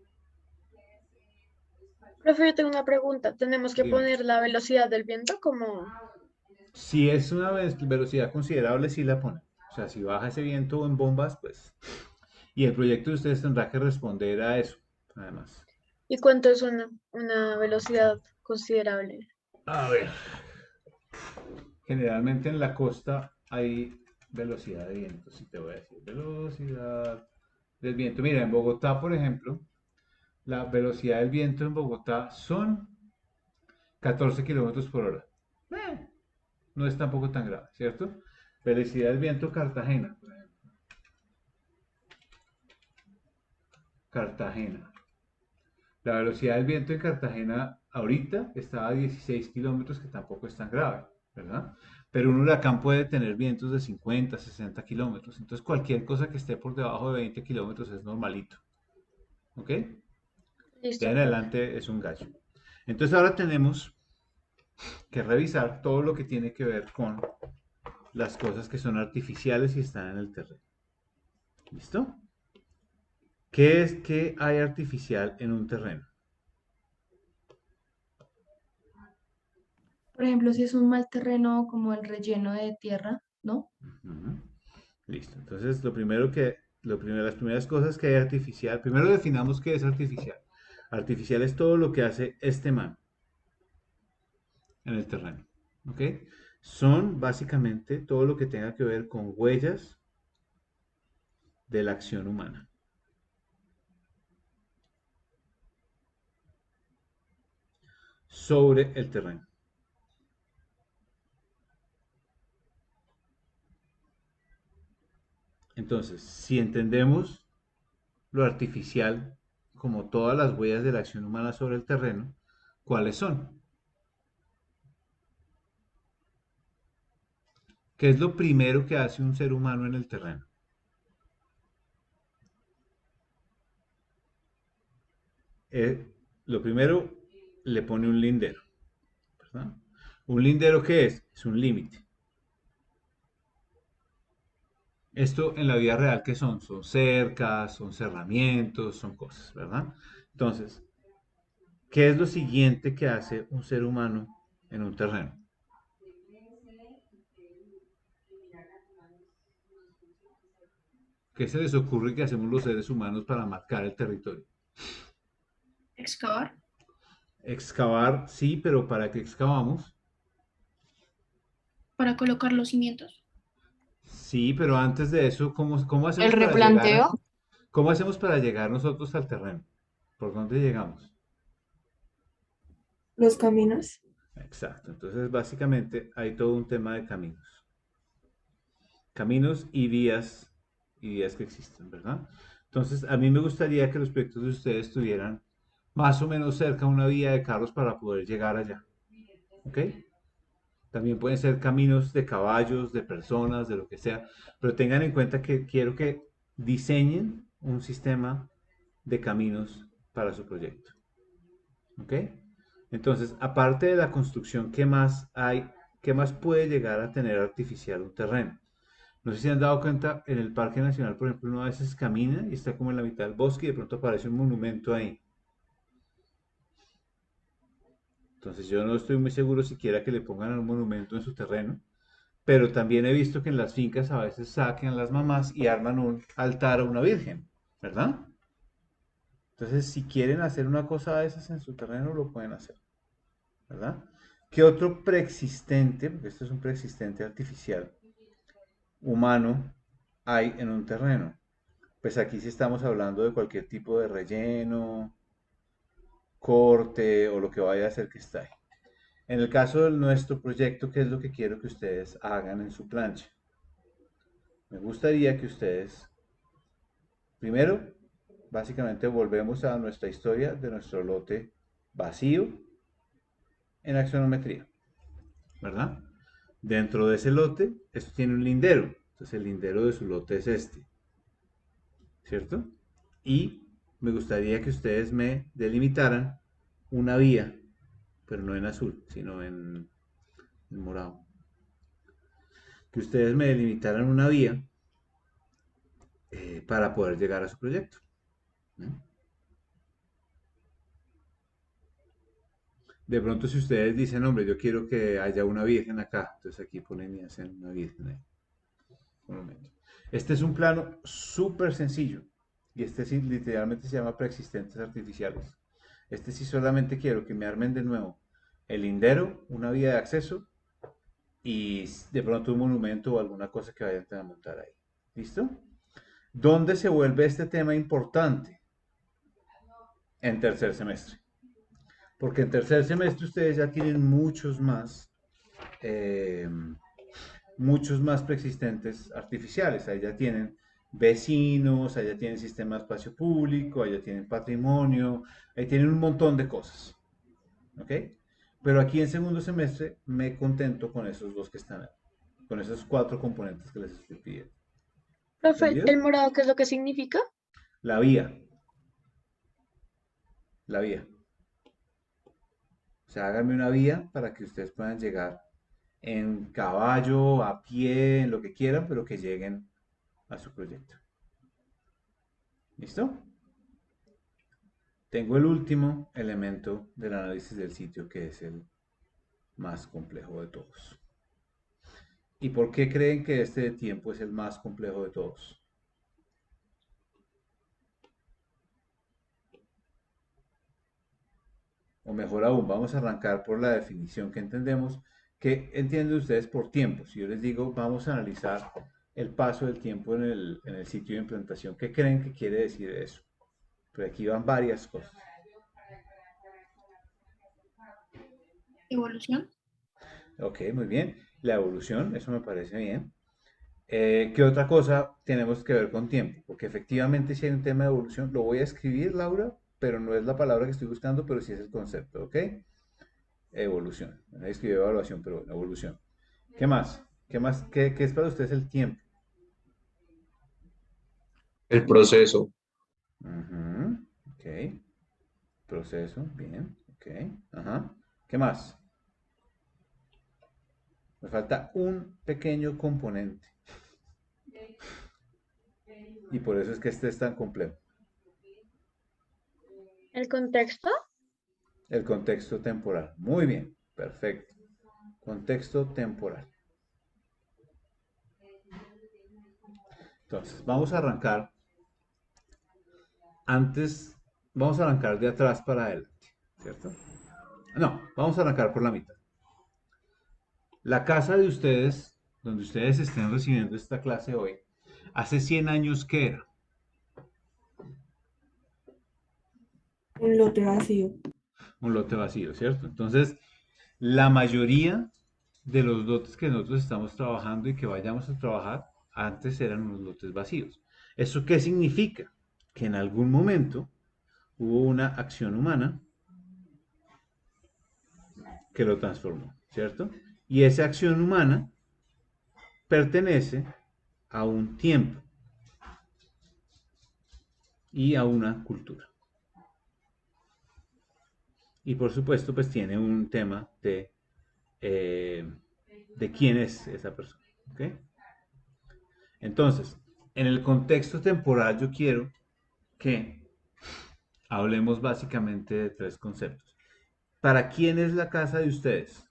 Profe, yo tengo una pregunta. ¿Tenemos que Dígame. poner la velocidad del viento como... Si es una velocidad considerable, sí la ponen. O sea, si baja ese viento en bombas, pues... Y el proyecto de ustedes tendrá que responder a eso, además. ¿Y cuánto es una velocidad considerable? A ver. Generalmente en la costa hay velocidad de viento, si te voy a decir. Velocidad del viento. Mira, en Bogotá, por ejemplo, la velocidad del viento en Bogotá son 14 kilómetros por hora. No es tampoco tan grave, ¿cierto? Velocidad del viento Cartagena, por ejemplo. Cartagena. La velocidad del viento en Cartagena ahorita está a 16 kilómetros, que tampoco es tan grave, ¿verdad? Pero un huracán puede tener vientos de 50, 60 kilómetros. Entonces cualquier cosa que esté por debajo de 20 kilómetros es normalito. ¿Ok? De Listo, en profe. adelante es un gallo. Entonces ahora tenemos que revisar todo lo que tiene que ver con las cosas que son artificiales y están en el terreno. ¿Listo? ¿Qué hay artificial en un terreno? Por ejemplo, si es un mal terreno como el relleno de tierra, ¿no? Ujú. Listo. Entonces, las primeras cosas que hay artificial, primero definamos qué es artificial. Artificial es todo lo que hace este man en el terreno. ¿Ok? Son básicamente todo lo que tenga que ver con huellas de la acción humana. Sobre el terreno. Entonces, si entendemos lo artificial como todas las huellas de la acción humana sobre el terreno, ¿cuáles son? ¿Qué es lo primero que hace un ser humano en el terreno? Lo primero, le pone un lindero, ¿verdad? ¿Un lindero qué es? Es un límite. Esto en la vida real, ¿qué son? Son cercas, son cerramientos, son cosas, ¿verdad? Entonces, ¿qué es lo siguiente que hace un ser humano en un terreno? ¿Qué se les ocurre que hacemos los seres humanos para marcar el territorio? Excavar. Excavar, sí, pero ¿para qué excavamos? Para colocar los cimientos. Sí, pero antes de eso, ¿cómo El hacemos para llegar replanteo, cómo hacemos para llegar nosotros al terreno? ¿Por dónde llegamos? Los caminos. Exacto. Entonces, básicamente, hay todo un tema de caminos. Caminos y vías que existen, ¿verdad? Entonces, a mí me gustaría que los proyectos de ustedes tuvieran más o menos cerca una vía de carros para poder llegar allá. ¿Ok? También pueden ser caminos de caballos, de personas, de lo que sea, pero tengan en cuenta que quiero que diseñen un sistema de caminos para su proyecto. ¿Ok? Entonces, aparte de la construcción, ¿qué más hay? ¿Qué más puede llegar a tener artificial un terreno? No sé si han dado cuenta, en el Parque Nacional, por ejemplo, uno a veces camina y está como en la mitad del bosque y de pronto aparece un monumento ahí. Entonces, yo no estoy muy seguro siquiera que le pongan un monumento en su terreno, pero también he visto que en las fincas a veces saquen las mamás y arman un altar a una virgen, ¿verdad? Entonces, si quieren hacer una cosa de esas en su terreno, lo pueden hacer, ¿verdad? ¿Qué otro preexistente, porque esto es un preexistente artificial, humano, hay en un terreno? Pues aquí sí estamos hablando de cualquier tipo de relleno, corte o lo que vaya a hacer que está ahí. En el caso de nuestro proyecto, ¿qué es lo que quiero que ustedes hagan en su plancha? Me gustaría que ustedes, primero, básicamente volvemos a nuestra historia de nuestro lote vacío en axonometría, ¿verdad? Dentro de ese lote, esto tiene un lindero. Entonces el lindero de su lote es este, ¿cierto? Y me gustaría que ustedes me delimitaran una vía, pero no en azul, sino en morado. Que ustedes me delimitaran una vía para poder llegar a su proyecto. ¿No? De pronto si ustedes dicen, hombre, yo quiero que haya una virgen acá, entonces aquí ponen y hacen una virgen ahí. Un momento. Este es un plano súper sencillo y este sí literalmente se llama preexistentes artificiales. Este sí solamente quiero que me armen de nuevo el lindero, una vía de acceso y de pronto un monumento o alguna cosa que vayan a montar ahí. ¿Listo? ¿Dónde se vuelve este tema importante? En tercer semestre. Porque en tercer semestre ustedes ya tienen eh, muchos más preexistentes artificiales. Ahí ya tienen vecinos, ahí ya tienen sistema de espacio público, ahí ya tienen patrimonio, ahí tienen un montón de cosas. ¿Ok? Pero aquí en segundo semestre me contento con esos dos que están ahí, con esos cuatro componentes que les estoy pidiendo. Profe, ¿Entendido? ¿el morado qué es lo que significa? La vía, la vía. O sea, háganme una vía para que ustedes puedan llegar en caballo, a pie, en lo que quieran, pero que lleguen a su proyecto. ¿Listo? Tengo el último elemento del análisis del sitio que es el más complejo de todos. ¿Y por qué creen que este de tiempo es el más complejo de todos? O mejor aún, vamos a arrancar por la definición que entendemos ¿Qué entienden ustedes por tiempo? Si yo les digo, vamos a analizar el paso del tiempo en el sitio de implantación, ¿qué creen que quiere decir eso? Pero aquí van varias cosas. Evolución. Ok, muy bien. La evolución, eso me parece bien. ¿Qué otra cosa tenemos que ver con tiempo? Porque efectivamente si hay un tema de evolución, lo voy a escribir, Laura, pero no es la palabra que estoy buscando, pero sí es el concepto, ¿ok? Evolución. Ahí escribí evaluación, pero bueno, evolución. ¿Qué más? ¿Qué más? ¿Qué es para ustedes el tiempo? El proceso, Ujú, ok. Proceso, bien, ok. Ajá. ¿Qué más? Me falta un pequeño componente. Y por eso es que este es tan complejo. El contexto. El contexto temporal. Muy bien, perfecto. Contexto temporal. Entonces, vamos a arrancar antes, vamos a arrancar de atrás para adelante, ¿cierto? No, vamos a arrancar por la mitad. La casa de ustedes, donde ustedes estén recibiendo esta clase hoy, hace 100 años que era. Un lote vacío. Un lote vacío, ¿cierto? Entonces, la mayoría de los lotes que nosotros estamos trabajando y que vayamos a trabajar, antes eran unos lotes vacíos. ¿Eso qué significa? Que en algún momento hubo una acción humana que lo transformó, ¿cierto? Y esa acción humana pertenece a un tiempo y a una cultura. Y por supuesto, pues tiene un tema de quién es esa persona. ¿Ok? Entonces, en el contexto temporal yo quiero que hablemos básicamente de tres conceptos. ¿Para quién es la casa de ustedes?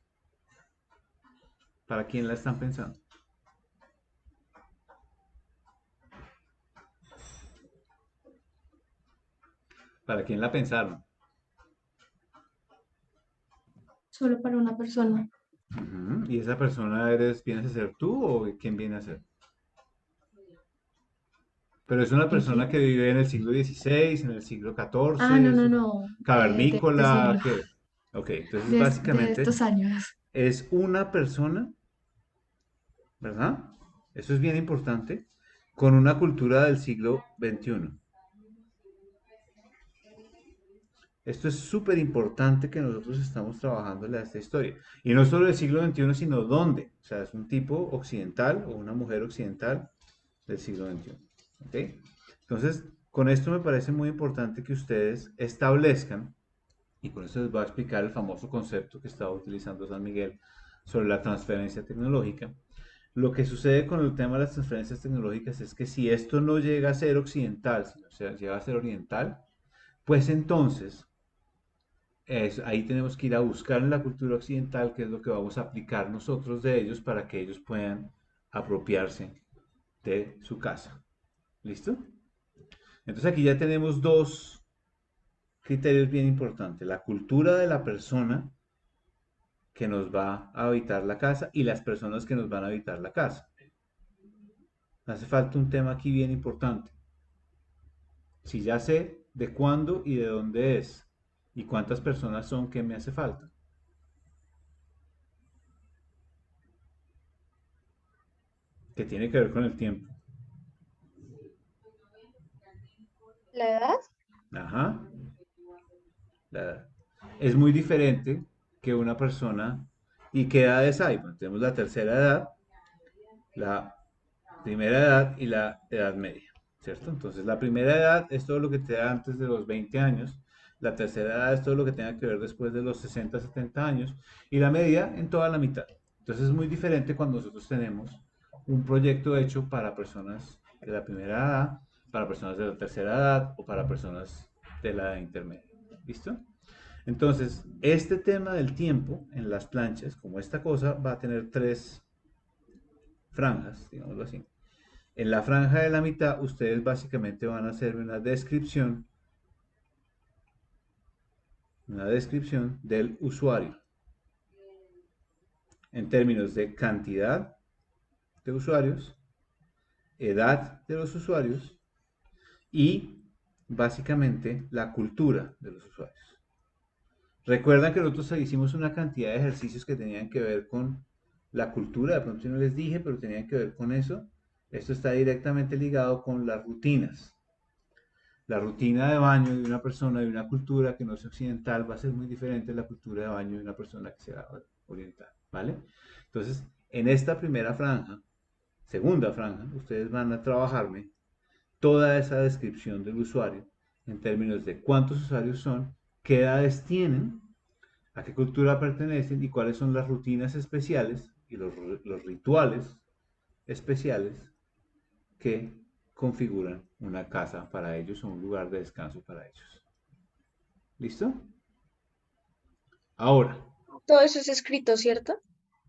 ¿Para quién la están pensando? ¿Para quién la pensaron? Solo para una persona. Ujú. ¿Y esa persona vienes a ser tú o quién viene a ser? Pero es una persona ¿Yo? que vive en el siglo XVI, en el siglo Ah, XIV, no, es no, no. De este cavernícola, siglo. ¿qué? Ok, entonces De básicamente estos años. es una persona, ¿verdad? Eso es bien importante, con una cultura del siglo XXI. Esto es súper importante que nosotros estamos trabajándole a esta historia. Y no solo del siglo XXI, sino dónde. O sea, es un tipo occidental o una mujer occidental del siglo XXI. ¿Ok? Entonces, con esto me parece muy importante que ustedes establezcan, y por eso les voy a explicar el famoso concepto que estaba utilizando San Miguel sobre la transferencia tecnológica. Lo que sucede con el tema de las transferencias tecnológicas es que si esto no llega a ser occidental, sino llega a ser oriental, pues entonces ahí tenemos que ir a buscar en la cultura occidental qué es lo que vamos a aplicar nosotros de ellos para que ellos puedan apropiarse de su casa. ¿Listo? Entonces aquí ya tenemos dos criterios bien importantes. La cultura de la persona que nos va a habitar la casa y las personas que nos van a habitar la casa. Hace falta un tema aquí bien importante. Si ya sé de cuándo y de dónde es y cuántas personas son, ¿qué me hace falta? Que tiene que ver con el tiempo. La edad. Ajá. La edad. Es muy diferente que una persona. ¿Y qué edades hay? Bueno, tenemos la tercera edad, la primera edad y la edad media, ¿cierto? Entonces, la primera edad es todo lo que te da antes de los 20 años, la tercera edad es todo lo que tenga que ver después de los 60, 70 años, y la media en toda la mitad. Entonces, es muy diferente cuando nosotros tenemos un proyecto hecho para personas de la primera edad, para personas de la tercera edad o para personas de la edad intermedia. ¿Listo? Entonces, este tema del tiempo en las planchas, como esta cosa, va a tener tres franjas, digámoslo así. En la franja de la mitad, ustedes básicamente van a hacer una descripción del usuario. en términos de cantidad de usuarios, edad de los usuarios y básicamente la cultura de los usuarios. Recuerdan que nosotros hicimos una cantidad de ejercicios que tenían que ver con la cultura, de pronto no les dije, pero tenían que ver con eso. Esto está directamente ligado con las rutinas. La rutina de baño de una persona de una cultura que no es occidental va a ser muy diferente a la cultura de baño de una persona que sea oriental, ¿vale? Entonces, en esta primera franja, segunda franja, ustedes van a trabajarme toda esa descripción del usuario en términos de cuántos usuarios son, qué edades tienen, a qué cultura pertenecen y cuáles son las rutinas especiales y los rituales especiales que configuran una casa para ellos o un lugar de descanso para ellos. ¿Listo? Ahora. Todo eso es escrito, ¿cierto?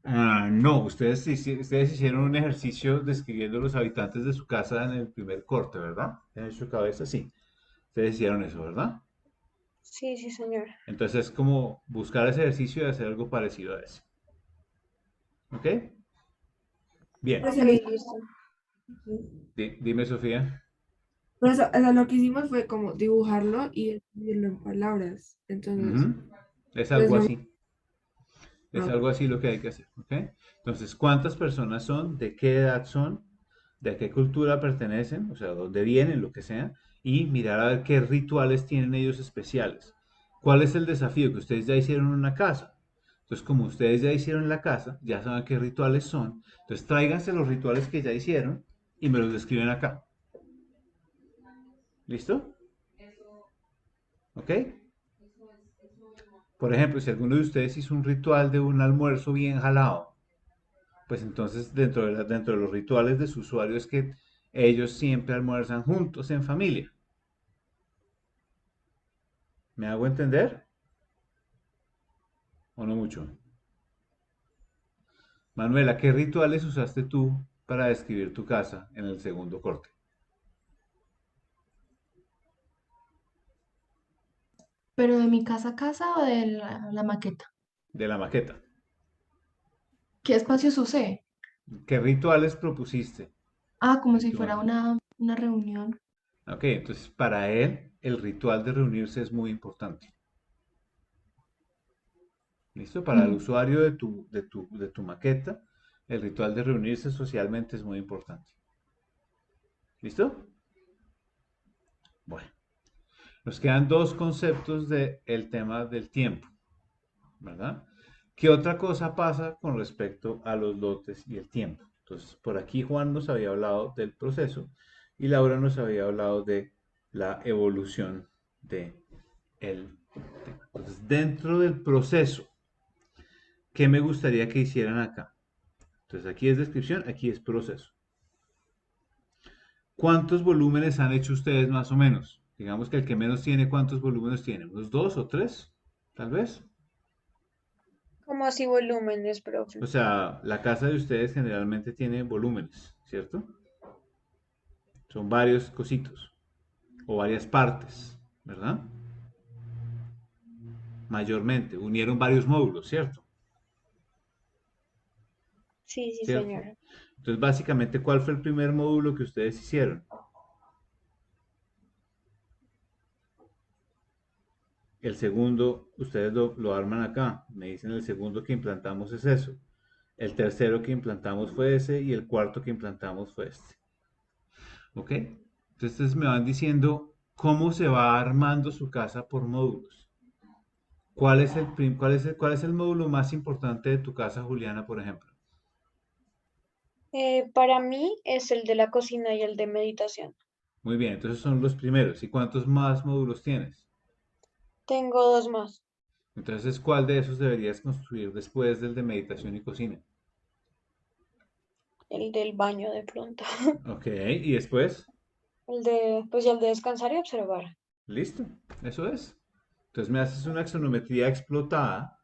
No, ustedes hicieron un ejercicio describiendo los habitantes de su casa en el primer corte, ¿verdad? En su cabeza, sí. Ustedes hicieron eso, ¿verdad? Sí, sí, señor. Entonces es como buscar ese ejercicio y hacer algo parecido a ese. ¿Ok? Bien. Pues Ok, el- listo. Dime, Sofía. Por eso, o sea, lo que hicimos fue como dibujarlo y escribirlo en palabras. Entonces, Ujú. Es pues algo lo así. Es ah, algo así lo que hay que hacer, ¿ok? Entonces, ¿cuántas personas son? ¿De qué edad son? ¿De qué cultura pertenecen? O sea, dónde vienen, lo que sea. Y mirar a ver qué rituales tienen ellos especiales. ¿Cuál es el desafío? Que ustedes ya hicieron una casa. Entonces, como ustedes ya hicieron la casa, ya saben qué rituales son. Entonces, tráiganse los rituales que ya hicieron y me los describen acá. ¿Listo? ¿Ok? Por ejemplo, si alguno de ustedes hizo un ritual de un almuerzo bien jalado, pues entonces dentro de los rituales de su usuario es que ellos siempre almuerzan juntos en familia. ¿Me hago entender? ¿O no mucho? Manuela, ¿qué rituales usaste tú para describir tu casa en el segundo corte Pero de mi casa a casa o de la maqueta. de la maqueta? ¿Qué espacios usé? ¿Qué rituales propusiste Ah, como en si tu fuera mente? una reunión. Ok, entonces para él el ritual de reunirse es muy importante. ¿Listo? Para el Mm. usuario de tu maqueta, el ritual de reunirse socialmente es muy importante. ¿Listo? Bueno, nos quedan dos conceptos del tema del tiempo, ¿verdad? ¿Qué otra cosa pasa con respecto a los lotes y el tiempo? Entonces, por aquí Juan nos había hablado del proceso y Laura nos había hablado de la evolución de el tema. Entonces, dentro del proceso, ¿qué me gustaría que hicieran acá? Entonces, aquí es descripción, aquí es proceso. ¿Cuántos volúmenes han hecho ustedes más o menos? Digamos que el que menos tiene, ¿cuántos volúmenes tiene? ¿Unos dos o tres? Tal vez. ¿Cómo así volúmenes, profe? O sea, la casa de ustedes generalmente tiene volúmenes, ¿cierto? Son varios cositos o varias partes, ¿verdad? Mayormente, unieron varios módulos, ¿cierto? Sí, sí, ¿Cierto? señor. Entonces, básicamente, ¿cuál fue el primer módulo que ustedes hicieron? El segundo, ustedes lo arman acá. Me dicen el segundo que implantamos es eso. El tercero que implantamos fue ese y el cuarto que implantamos fue este. ¿Ok? Entonces me van diciendo cómo se va armando su casa por módulos. Cuál es el módulo más importante de tu casa, Juliana, por ejemplo? Para mí es el de la cocina y el de meditación. Muy bien, entonces son los primeros. ¿Y cuántos más módulos tienes? Tengo dos más. Entonces, ¿cuál de esos deberías construir después del de meditación y cocina? El del baño de pronto. Ok, y después, Pues ya el de descansar y observar. listo, eso es. Entonces me haces una axonometría explotada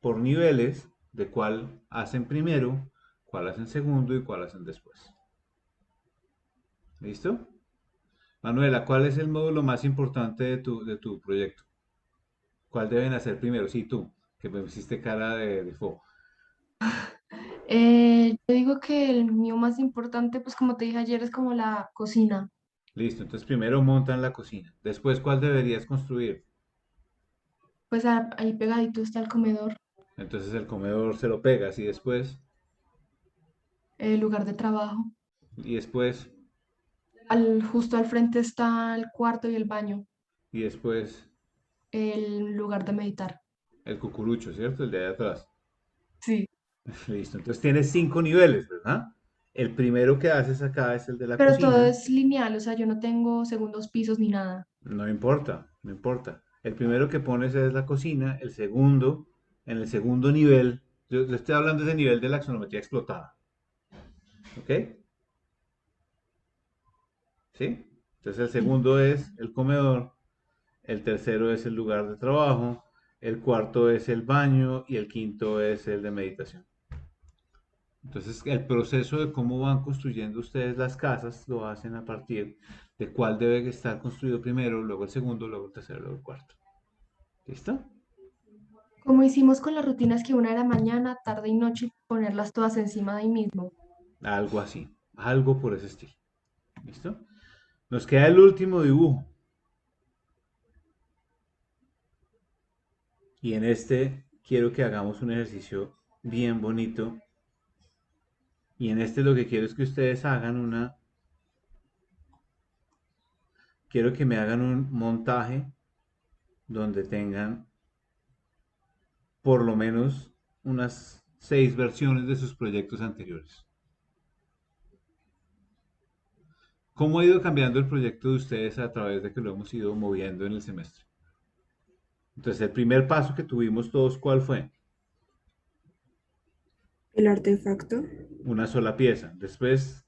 por niveles de cuál hacen primero, cuál hacen segundo y cuál hacen después. ¿Listo? Manuela, ¿cuál es el módulo más importante de tu proyecto? ¿Cuál deben hacer primero? Sí, tú, que me hiciste cara de fo. Yo digo que el mío más importante, pues como te dije ayer, es como la cocina. Listo, entonces primero montan la cocina. Después, ¿cuál deberías construir? Pues ahí pegadito está el comedor, Entonces el comedor se lo pegas y el lugar de trabajo. y después, Justo al frente está el cuarto y el baño, y después el lugar de meditar. el cucurucho, ¿cierto? El de ahí atrás. Sí. Listo, entonces tienes 5 niveles, ¿verdad? El primero que haces acá es el de la Pero todo cocina. es lineal, o sea, yo no tengo segundos pisos ni nada. No importa, no importa. El primero que pones es la cocina, el segundo, en el segundo nivel, yo le estoy hablando de ese nivel de la axonometría explotada, ¿ok? ¿Sí? Entonces el Sí. segundo es el comedor, el tercero es el lugar de trabajo, el cuarto es el baño y el quinto es el de meditación. Entonces, el proceso de cómo van construyendo ustedes las casas lo hacen a partir de cuál debe estar construido primero, luego el segundo, luego el tercero, luego el cuarto. ¿Listo? Como hicimos con las rutinas que una era mañana, tarde y noche, y ponerlas todas encima de ahí mismo. Algo así, algo por ese estilo. ¿Listo? Nos queda el último dibujo. Y en este quiero que hagamos un ejercicio bien bonito. Y en este lo que quiero es que ustedes hagan quiero que me hagan un montaje donde tengan por lo menos unas 6 versiones de sus proyectos anteriores. ¿Cómo ha ido cambiando el proyecto de ustedes a través de que lo hemos ido moviendo en el semestre? Entonces, el primer paso que tuvimos todos, ¿cuál fue? El artefacto. Una sola pieza. Después,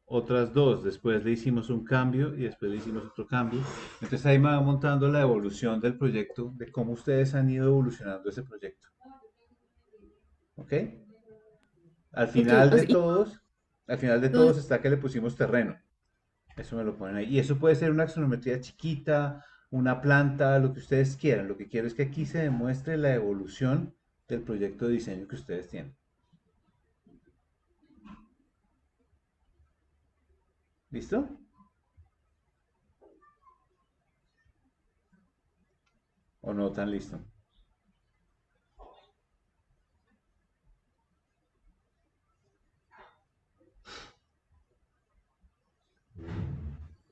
otras dos. Después le hicimos un cambio y después le hicimos otro cambio. Entonces, ahí me va montando la evolución del proyecto, de cómo ustedes han ido evolucionando ese proyecto. ¿Ok? Al Ok, final o de sea, y todos, al final de todo- todos está que le pusimos terreno. Eso me lo ponen ahí. Y eso puede ser una axonometría chiquita, una planta, lo que ustedes quieran. Lo que quiero es que aquí se demuestre la evolución del proyecto de diseño que ustedes tienen. ¿Listo? ¿O no tan listo?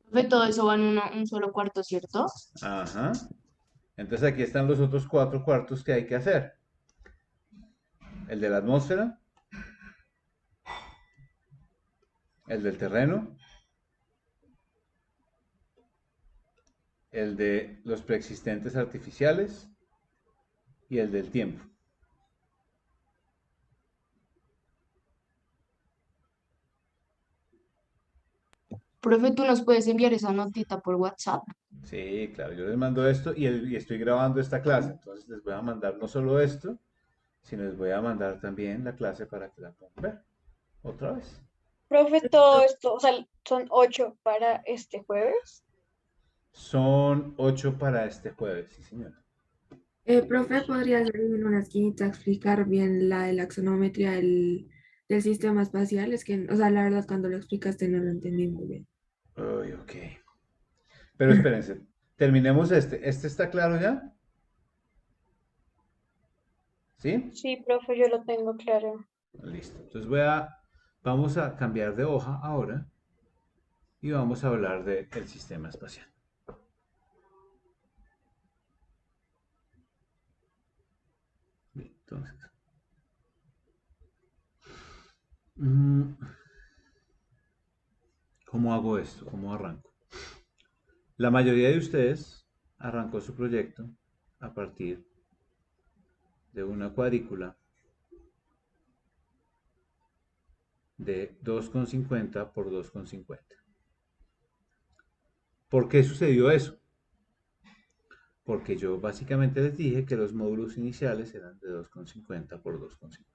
Profe, todo eso va en un solo cuarto, ¿cierto? Ajá. Entonces aquí están los otros 4 cuartos que hay que hacer. El de la atmósfera, el del terreno, el de los preexistentes artificiales y el del tiempo. Profe, tú nos puedes enviar esa notita por WhatsApp. Sí, claro, yo les mando esto y estoy grabando esta clase, entonces les voy a mandar no solo esto, sino les voy a mandar también la clase para que la puedan ver otra vez. Profe, todo esto, o sea, son 8 para este jueves. Son 8 para este jueves, sí, señor. profe, ¿podría hacer en una esquinita explicar bien la de la axonometría del sistema espacial? Es que, o sea, la verdad, cuando lo explicaste no lo entendí muy bien. Uy, ok. Pero espérense, terminemos este. ¿Este está claro ya? ¿Sí? Sí, profe, yo lo tengo claro. Listo. Entonces vamos a cambiar de hoja ahora y vamos a hablar del sistema espacial. Bien, entonces, mm, ¿cómo hago esto? ¿Cómo arranco? La mayoría de ustedes arrancó su proyecto a partir de una cuadrícula de 2,50 por 2,50. ¿Por qué sucedió eso? Porque yo básicamente les dije que los módulos iniciales eran de 2,50 por 2,50.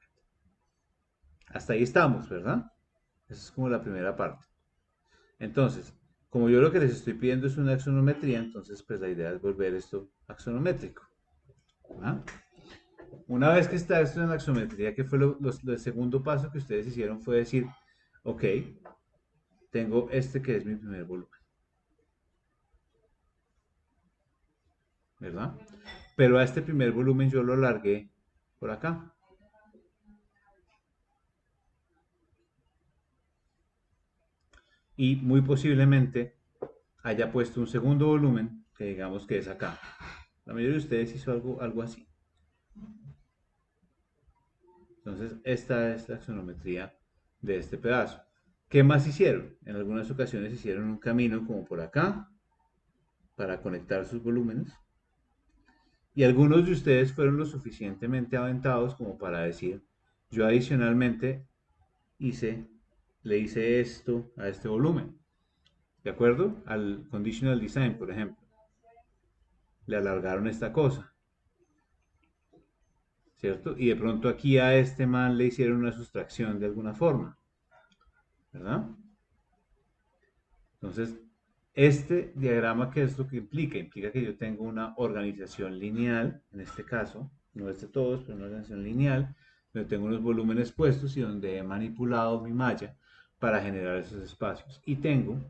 Hasta ahí estamos, ¿verdad? Esa es como la primera parte. Entonces, como yo lo que les estoy pidiendo es una axonometría, entonces pues la idea es volver esto axonométrico. ¿Ah? Una vez que está esto en la axonometría, que fue el segundo paso que ustedes hicieron fue decir, ok, tengo este que es mi primer volumen, ¿verdad? Pero a este primer volumen yo lo largué por acá. Y muy posiblemente haya puesto un segundo volumen, que digamos que es acá. La mayoría de ustedes hizo algo así. Entonces, esta es la axonometría de este pedazo. ¿Qué más hicieron? En algunas ocasiones hicieron un camino como por acá, para conectar sus volúmenes. Y algunos de ustedes fueron lo suficientemente aventados como para decir, yo adicionalmente le hice esto a este volumen. ¿De acuerdo? Al conditional design, por ejemplo. Le alargaron esta cosa. ¿Cierto? Y de pronto aquí a este man le hicieron una sustracción de alguna forma. ¿Verdad? Entonces, este diagrama, ¿qué es lo que implica? Implica que yo tengo una organización lineal, en este caso, no es de todos, pero una organización lineal, donde tengo unos volúmenes puestos y donde he manipulado mi malla para generar esos espacios. Y tengo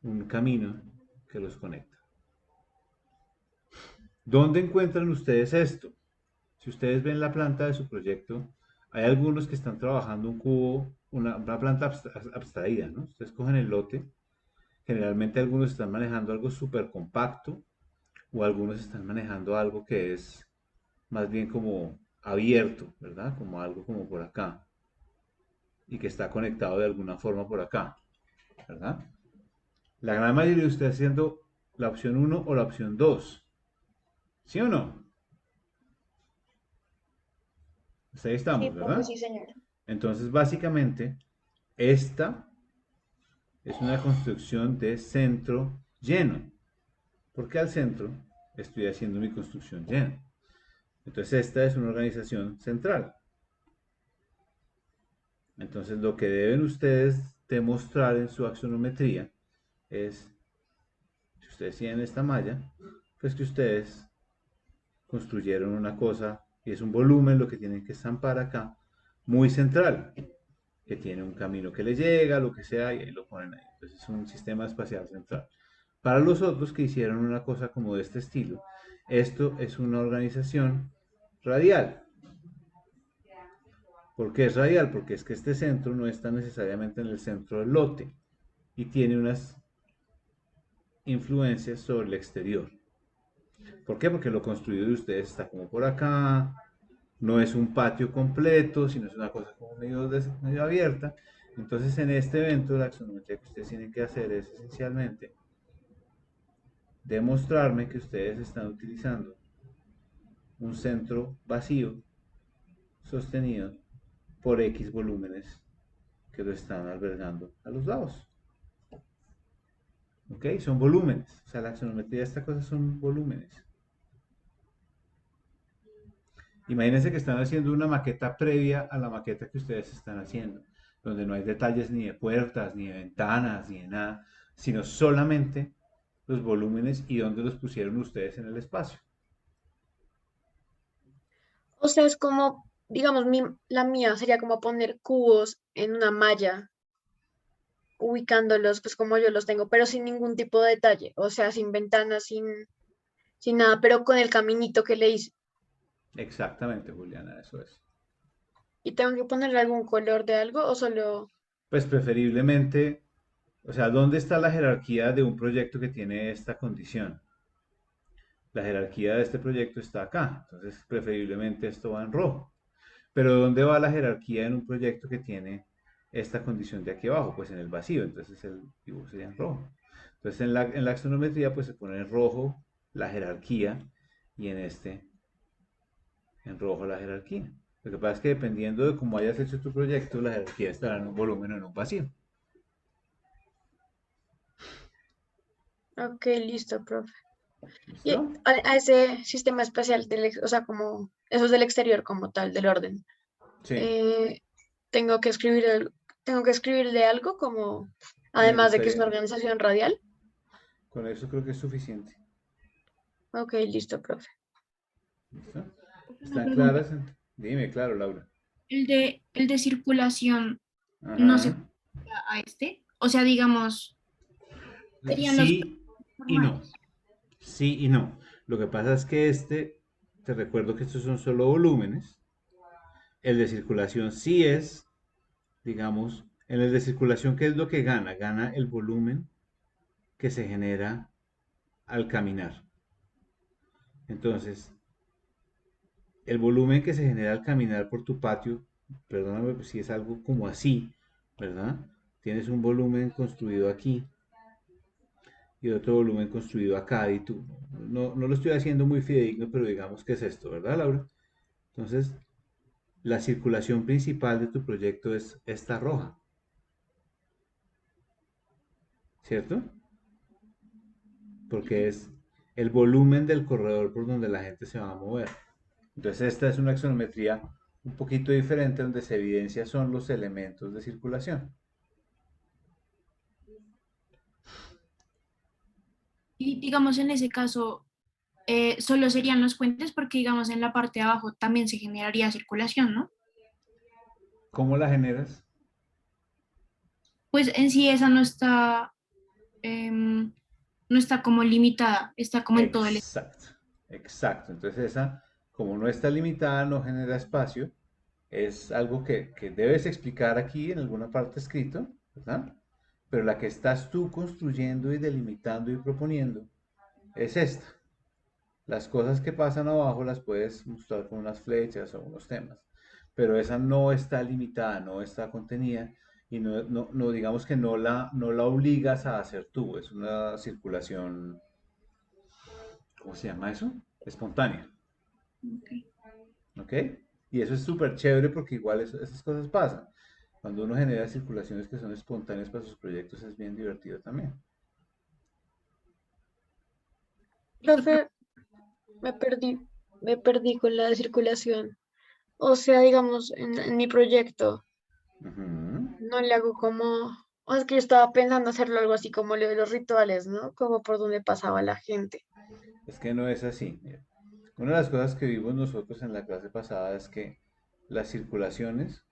un camino que los conecta. ¿Dónde encuentran ustedes esto? Si ustedes ven la planta de su proyecto, hay algunos que están trabajando un cubo, una planta abstraída, ¿no? Ustedes cogen el lote. Generalmente algunos están manejando algo súper compacto o algunos están manejando algo que es más bien como abierto, ¿verdad? Como algo como por acá y que está conectado de alguna forma por acá, ¿verdad? La gran mayoría de ustedes haciendo la opción 1 o la opción 2, ¿sí o no? Pues ahí Sí, estamos, profe, ¿verdad? sí, señora. Entonces, básicamente, esta es una construcción de centro lleno, porque al centro estoy haciendo mi construcción llena. Entonces esta es una organización central. Entonces lo que deben ustedes demostrar en su axonometría es, si ustedes tienen esta malla, pues que ustedes construyeron una cosa y es un volumen lo que tienen que estampar acá, muy central, que tiene un camino que le llega, lo que sea, y ahí lo ponen ahí. Entonces es un sistema espacial central. Para los otros que hicieron una cosa como de este estilo, esto es una organización radial. ¿Por qué es radial? Porque es que este centro no está necesariamente en el centro del lote y tiene unas influencias sobre el exterior. ¿Por qué? Porque lo construido de ustedes está como por acá, no es un patio completo, sino es una cosa como medio abierta. Entonces en este evento la axonometría que ustedes tienen que hacer es esencialmente demostrarme que ustedes están utilizando un centro vacío sostenido por X volúmenes que lo están albergando a los lados. ¿Ok? Son volúmenes. O sea, la axonometría de esta cosa son volúmenes. Imagínense que están haciendo una maqueta previa a la maqueta que ustedes están haciendo, donde no hay detalles ni de puertas, ni de ventanas, ni de nada, sino solamente los volúmenes y dónde los pusieron ustedes en el espacio. O sea, es como, digamos, la mía sería como poner cubos en una malla, ubicándolos pues como yo los tengo, pero sin ningún tipo de detalle, o sea, sin ventanas, sin nada, pero con el caminito que le hice. Exactamente, Juliana, eso es. ¿Y tengo que ponerle algún color de algo o solo? Pues preferiblemente, o sea, ¿dónde está la jerarquía de un proyecto que tiene esta condición? La jerarquía de este proyecto está acá, entonces preferiblemente esto va en rojo. Pero ¿dónde va la jerarquía en un proyecto que tiene esta condición de aquí abajo? Pues en el vacío, entonces el dibujo sería en rojo. Entonces en la axonometría pues se pone en rojo la jerarquía y en este en rojo la jerarquía. Lo que pasa es que dependiendo de cómo hayas hecho tu proyecto, la jerarquía estará en un volumen o en un vacío. Ok, listo, profe. Y ¿Listo? a ese sistema espacial, o sea, como, eso es del exterior como tal, del orden. Sí, eh, tengo que escribir, tengo que escribirle algo como, además de que es una necesariamente. organización radial. Con eso creo que es suficiente. Ok, listo, profe. ¿Listo? Una ¿Están pregunta. claras? Dime, claro, Laura. El de circulación no se Ajá. aplica a este. O sea, digamos, serían los Sí y no. normales. Sí y no. Lo que pasa es que te recuerdo que estos son solo volúmenes. El de circulación sí es, digamos, en el de circulación, ¿qué es lo que gana? Gana el volumen que se genera al caminar. Entonces, el volumen que se genera al caminar por tu patio, perdóname si es algo como así, ¿verdad? Tienes un volumen construido aquí y otro volumen construido acá y tú, no lo estoy haciendo muy fidedigno, pero digamos que es esto, ¿verdad, Laura? Entonces, la circulación principal de tu proyecto es esta roja, ¿cierto? Porque es el volumen del corredor por donde la gente se va a mover. Entonces esta es una axonometría un poquito diferente donde se evidencia son los elementos de circulación. Y digamos, en ese caso, solo serían los puentes porque, digamos, en la parte de abajo también se generaría circulación, ¿no? ¿Cómo la generas? Pues en sí esa em, no está como limitada, está como en todo el... Exacto, exacto. Entonces esa, como no está limitada, no genera espacio, es algo que debes explicar aquí en alguna parte escrito, ¿verdad? Pero la que estás tú construyendo y delimitando y proponiendo es esta. Las cosas que pasan abajo las puedes mostrar con unas flechas o unos temas, pero esa no está limitada, no está contenida y no digamos que no la obligas a hacer tú, es una circulación, ¿cómo se llama eso? Espontánea, ¿ok? Y eso es súper chévere porque igual esas cosas pasan. Cuando uno genera circulaciones que son espontáneas para sus proyectos es bien divertido también. Profe, me perdí con la circulación. O sea, digamos, en mi proyecto, Ujú. no le hago como, o es que yo estaba pensando hacerlo algo así como lo de los rituales, ¿no? Como por donde pasaba la gente. Es que no es así. Mira. Una de las cosas que vimos nosotros en la clase pasada es que las circulaciones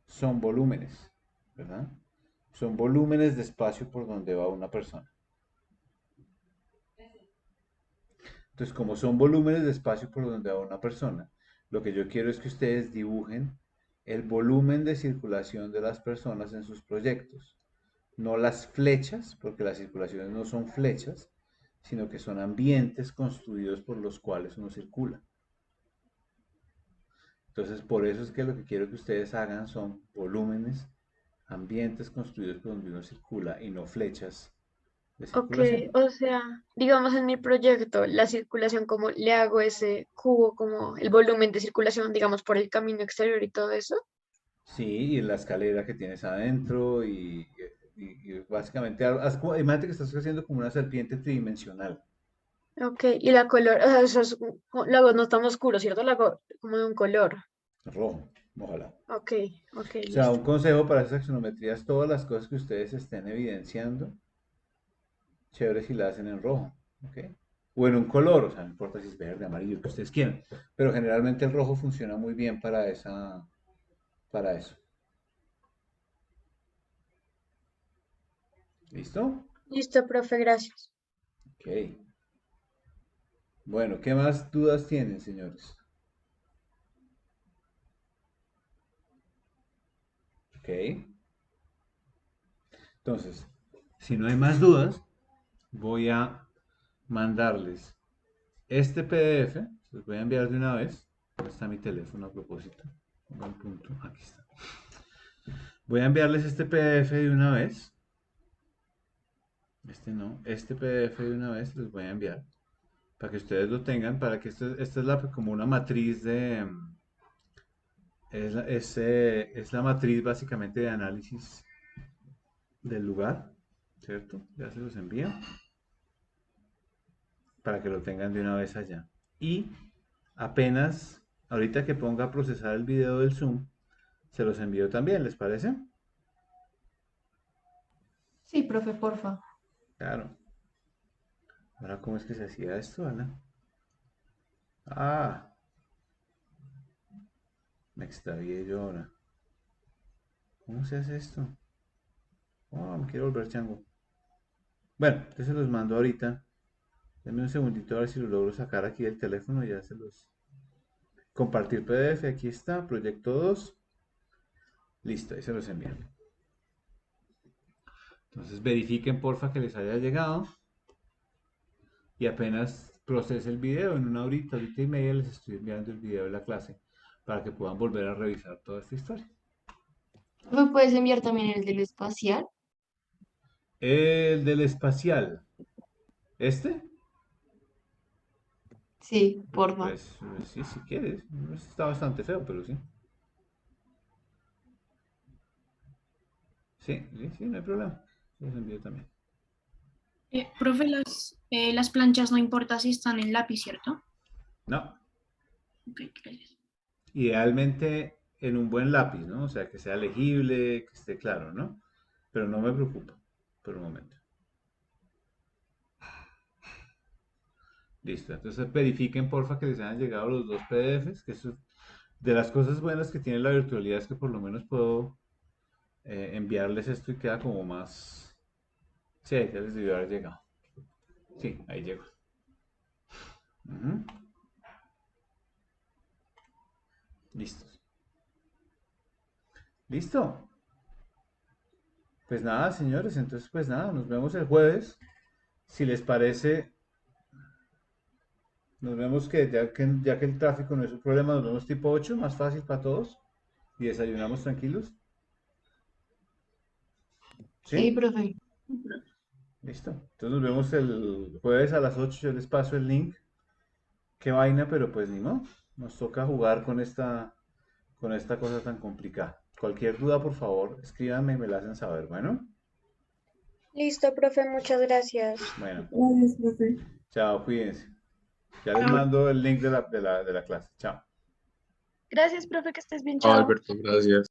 son volúmenes, ¿verdad? Son volúmenes de espacio por donde va una persona. Entonces, como son volúmenes de espacio por donde va una persona, lo que yo quiero es que ustedes dibujen el volumen de circulación de las personas en sus proyectos. No las flechas, porque las circulaciones no son flechas, sino que son ambientes construidos por los cuales uno circula. Entonces, por eso es que lo que quiero que ustedes hagan son volúmenes, ambientes construidos por donde uno circula y no flechas de Ok, circulación. o sea, digamos en mi proyecto, la circulación, como le hago ese cubo, como el volumen de circulación, digamos, por el camino exterior y todo eso. Sí, y la escalera que tienes adentro y básicamente, imagínate que estás haciendo como una serpiente tridimensional, Ok, y la color, o sea, eso es lo hago no tan oscuro, ¿cierto? Lo hago como de un color. rojo, ojalá. Ok, ok, O sea, listo. un consejo para esas axonometrías, todas las cosas que ustedes estén evidenciando, chévere si la hacen en rojo, ¿ok? O en un color, o sea, no importa si es verde, amarillo, lo que ustedes quieran, pero generalmente el rojo funciona muy bien para eso. ¿Listo? Listo, profe, gracias. Ok. Bueno, ¿qué más dudas tienen, señores? Ok. Entonces, si no hay más dudas, voy a mandarles este PDF. Les voy a enviar de una vez. ¿Dónde está mi teléfono a propósito? Un punto. Aquí está. Voy a enviarles este PDF de una vez. Este no, este PDF de una vez les voy a enviar para que ustedes lo tengan, para que esta es como una matriz es la matriz básicamente de análisis del lugar, ¿cierto? Ya se los envío para que lo tengan de una vez allá. Y apenas, ahorita que ponga a procesar el video del Zoom, se los envío también, ¿les parece? Sí, profe, porfa. Claro. Ahora, ¿cómo es que se hacía esto, Ana? Ah, Me extravié yo ahora. ¿Cómo se hace esto? Oh, me quiero volver chango. Bueno, entonces se los mando ahorita. Denme un segundito a ver si lo logro sacar aquí del teléfono y ya se los... Compartir PDF, aquí está, proyecto 2. Listo, ahí se los envío. Entonces verifiquen porfa que les haya llegado. Y apenas procese el video, en una horita y media les estoy enviando el video de la clase para que puedan volver a revisar toda esta historia. ¿Me puedes enviar también el del espacial? El del espacial. ¿Este? Sí, porfa. Pues sí, si quieres. Está bastante feo, pero sí. Sí, sí, sí, no hay problema. Los envío también. Profe, las planchas no importa si están en lápiz, ¿cierto? No, Ok, gracias. idealmente en un buen lápiz, ¿no? O sea, que sea legible, que esté claro, ¿no? Pero no me preocupa por un momento. Listo, entonces verifiquen porfa que les hayan llegado los dos PDFs, que eso, de las cosas buenas que tiene la virtualidad es que por lo menos puedo enviarles esto y queda como más... Sí, ya les debió haber llegado. Sí, ahí llegó. Ujú. Listos. ¿Listo? Pues nada, señores, entonces pues nada, nos vemos el jueves. Si les parece, nos vemos ya que el tráfico no es un problema, nos vemos tipo 8, más fácil para todos. Y desayunamos tranquilos. Sí, ¿Sí? profe. Listo. Entonces nos vemos el jueves a las 8. Yo les paso el link. Qué vaina, pero pues ni modo. Nos toca jugar con esta cosa tan complicada. Cualquier duda, por favor, escríbanme y me la hacen saber. Bueno, Listo, profe, muchas gracias. bueno. Gracias, profe. Chao, cuídense. Ya les mando el link de la clase. Chao. Gracias, profe, que estés bien, Chao, chao. Alberto, gracias.